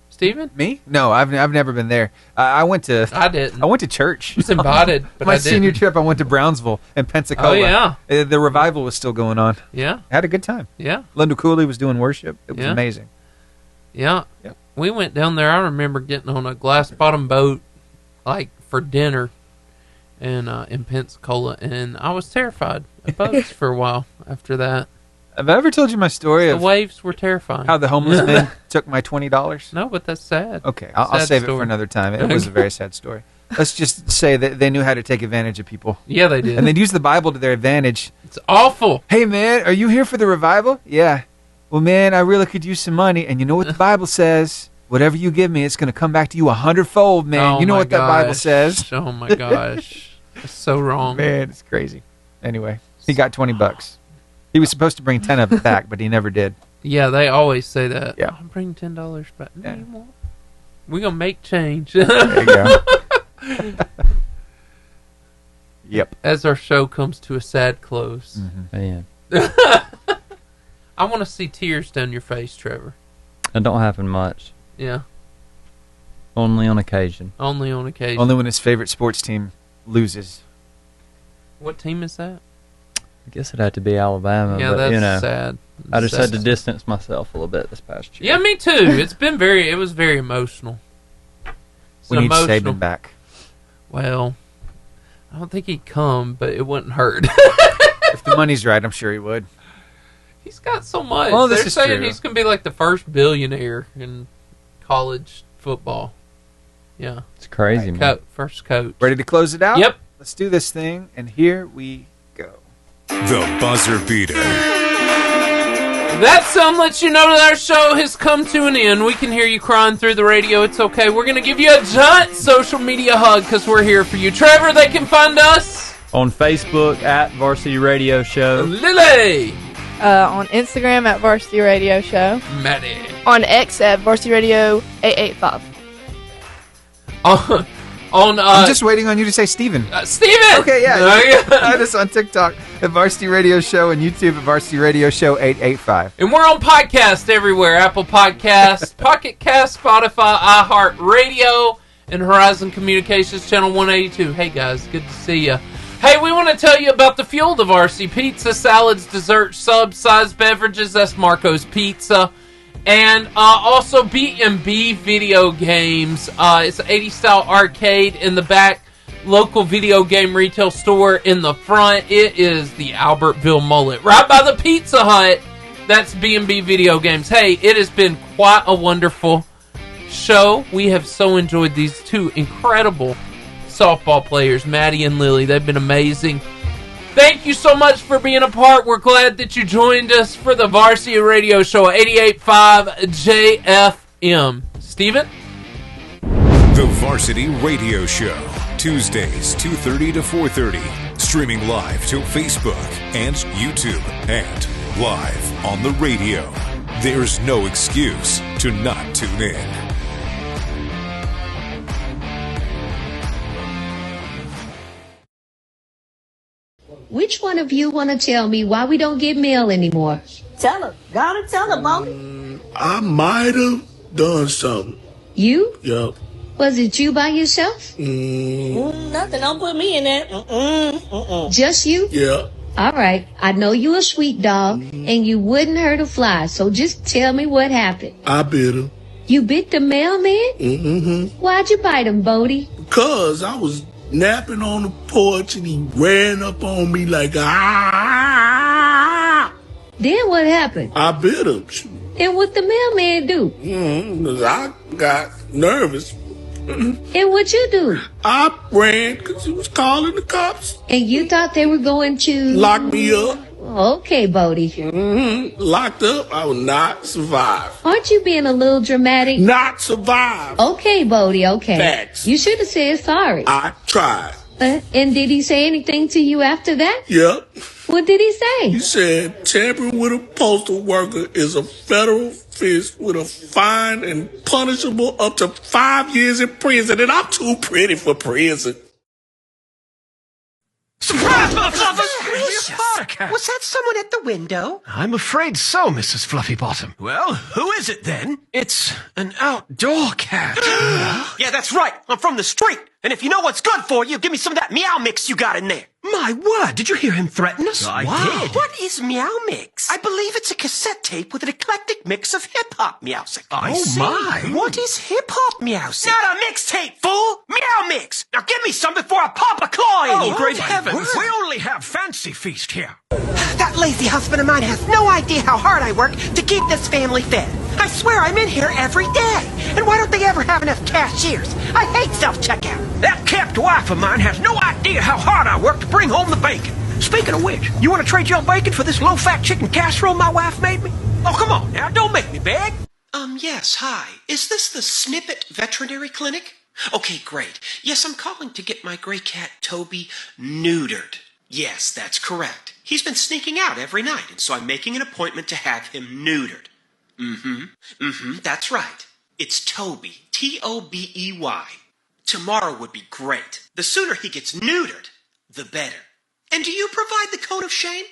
Steven? Me? No, I've never been there. I went to. I didn't. I went to church. I was invited, but my I didn't. senior trip, I went to Brownsville and Pensacola. Oh yeah. The revival was still going on. Yeah. I had a good time. Yeah. Linda Cooley was doing worship. It was amazing. Yeah. Yep. We went down there. I remember getting on a glass bottom boat, for dinner, and in Pensacola, and I was terrified of boats for a while after that. Have I ever told you my story of the waves were terrifying? How the homeless men took my $20? No, but that's sad. Okay, I'll save it for another time. It was a very sad story. Let's just say that they knew how to take advantage of people. Yeah, they did. And they'd use the Bible to their advantage. It's awful. Hey, man, are you here for the revival? Yeah. Well, man, I really could use some money. And you know what the Bible says? Whatever you give me, it's going to come back to you 100-fold, man. Oh, you know what that Bible says? Oh, my gosh. It's so wrong. Man, it's crazy. Anyway, he got $20. He was supposed to bring 10 of it back, but he never did. Yeah, they always say that. Yeah. I'll bring $10 back. No, you won't. We're going to make change. There you go. Yep. As our show comes to a sad close. Man. I want to see tears down your face, Trevor. It don't happen much. Yeah. Only on occasion. Only on occasion. Only when his favorite sports team loses. What team is that? I guess it'd have to be Alabama. Yeah, but, that's sad. I just Sad. had to distance myself a little bit this past year. Yeah, me too. It was very emotional. We need Saban back. Well, I don't think he'd come, but it wouldn't hurt. If the money's right, I'm sure he would. He's got so much. Well, this They're is saying true. he's going to be like the first billionaire in college football. Yeah. It's crazy, man. First coach. Ready to close it out? Yep. Let's do this thing, and here we go. The buzzer beater. That sound lets you know that our show has come to an end. We can hear you crying through the radio. It's okay. We're going to give you a giant social media hug because we're here for you. Trevor, they can find us on Facebook at Varsity Radio Show. Lily. On Instagram at Varsity Radio Show. Madi. On X at Varsity Radio 885. I'm just waiting on you to say Steven. Steven! Okay, yeah. Find us on TikTok at Varsity Radio Show and YouTube at Varsity Radio Show 885. And we're on podcast everywhere. Apple Podcasts, Pocket Cast, Spotify, iHeartRadio, and Horizon Communications Channel 182. Hey, guys. Good to see you. Hey, we want to tell you about the fuel of Varsity. Pizza, salads, desserts, sub-sized beverages. That's Marco's Pizza. And also B&B video games. It's an 80s style arcade in the back. Local video game retail store in the front. It is the Albertville Mullet. Right by the Pizza Hut. That's B&B video games. Hey, it has been quite a wonderful show. We have so enjoyed these two incredible softball players, Madi and Lily. They've been amazing. Thank you so much for being a part. We're glad that you joined us for the Varsity Radio Show, 88.5 JFM. Steven? The Varsity Radio Show, Tuesdays, 2:30 to 4:30. Streaming live to Facebook and YouTube and live on the radio. There's no excuse to not tune in. Which one of you want to tell me why we don't get mail anymore? Tell her. Gotta tell her, Bonnie. I might have done something. You? Yep. Was it you by yourself? Nothing. Don't put me in that. Just you? Yeah. All right. I know you a sweet dog, and you wouldn't hurt a fly, so just tell me what happened. I bit him. You bit the mailman? Mm-hmm. Why'd you bite him, Bodie? Because I was napping on the porch, and he ran up on me like, ah! Then what happened? I bit him. And what the mailman do? Because I got nervous. And what you do? I ran because he was calling the cops. And you thought they were going to... lock me up. Okay, Bodie. Locked up, I will not survive. Aren't you being a little dramatic? Not survive. Okay, Bodie, okay. Facts. You should have said sorry. I tried. And did he say anything to you after that? Yep. What did he say? He said tampering with a postal worker is a federal offense with a fine and punishable up to 5 years in prison, and I'm too pretty for prison. Surprise, motherfuckers! Was that someone at the window? I'm afraid so, Mrs. Fluffy-Bottom. Well, who is it then? It's an outdoor cat. Yeah, that's right. I'm from the street. And if you know what's good for you, give me some of that meow mix you got in there. My word, did you hear him threaten us? I did. What is meow mix? I believe it's a cassette tape with an eclectic mix of hip-hop meowsing. I see. My. What is hip-hop meowsing? Not a mixtape, fool! Meow mix! Now give me some before I pop a claw in you! Oh, great heavens! We only have Fancy Feast here. That lazy husband of mine has no idea how hard I work to keep this family fed. I swear I'm in here every day. And why don't they ever have enough cashiers? I hate self-checkout. That kept wife of mine has no idea how hard I work to bring home the bacon. Speaking of which, you want to trade your bacon for this low-fat chicken casserole my wife made me? Oh, come on now, don't make me beg. Yes, hi. Is this the Snippet Veterinary Clinic? Okay, great. Yes, I'm calling to get my gray cat, Toby, neutered. Yes, that's correct. He's been sneaking out every night, and so I'm making an appointment to have him neutered. That's right. It's Toby. Tobey. Tomorrow would be great. The sooner he gets neutered, the better. And do you provide the coat of shame?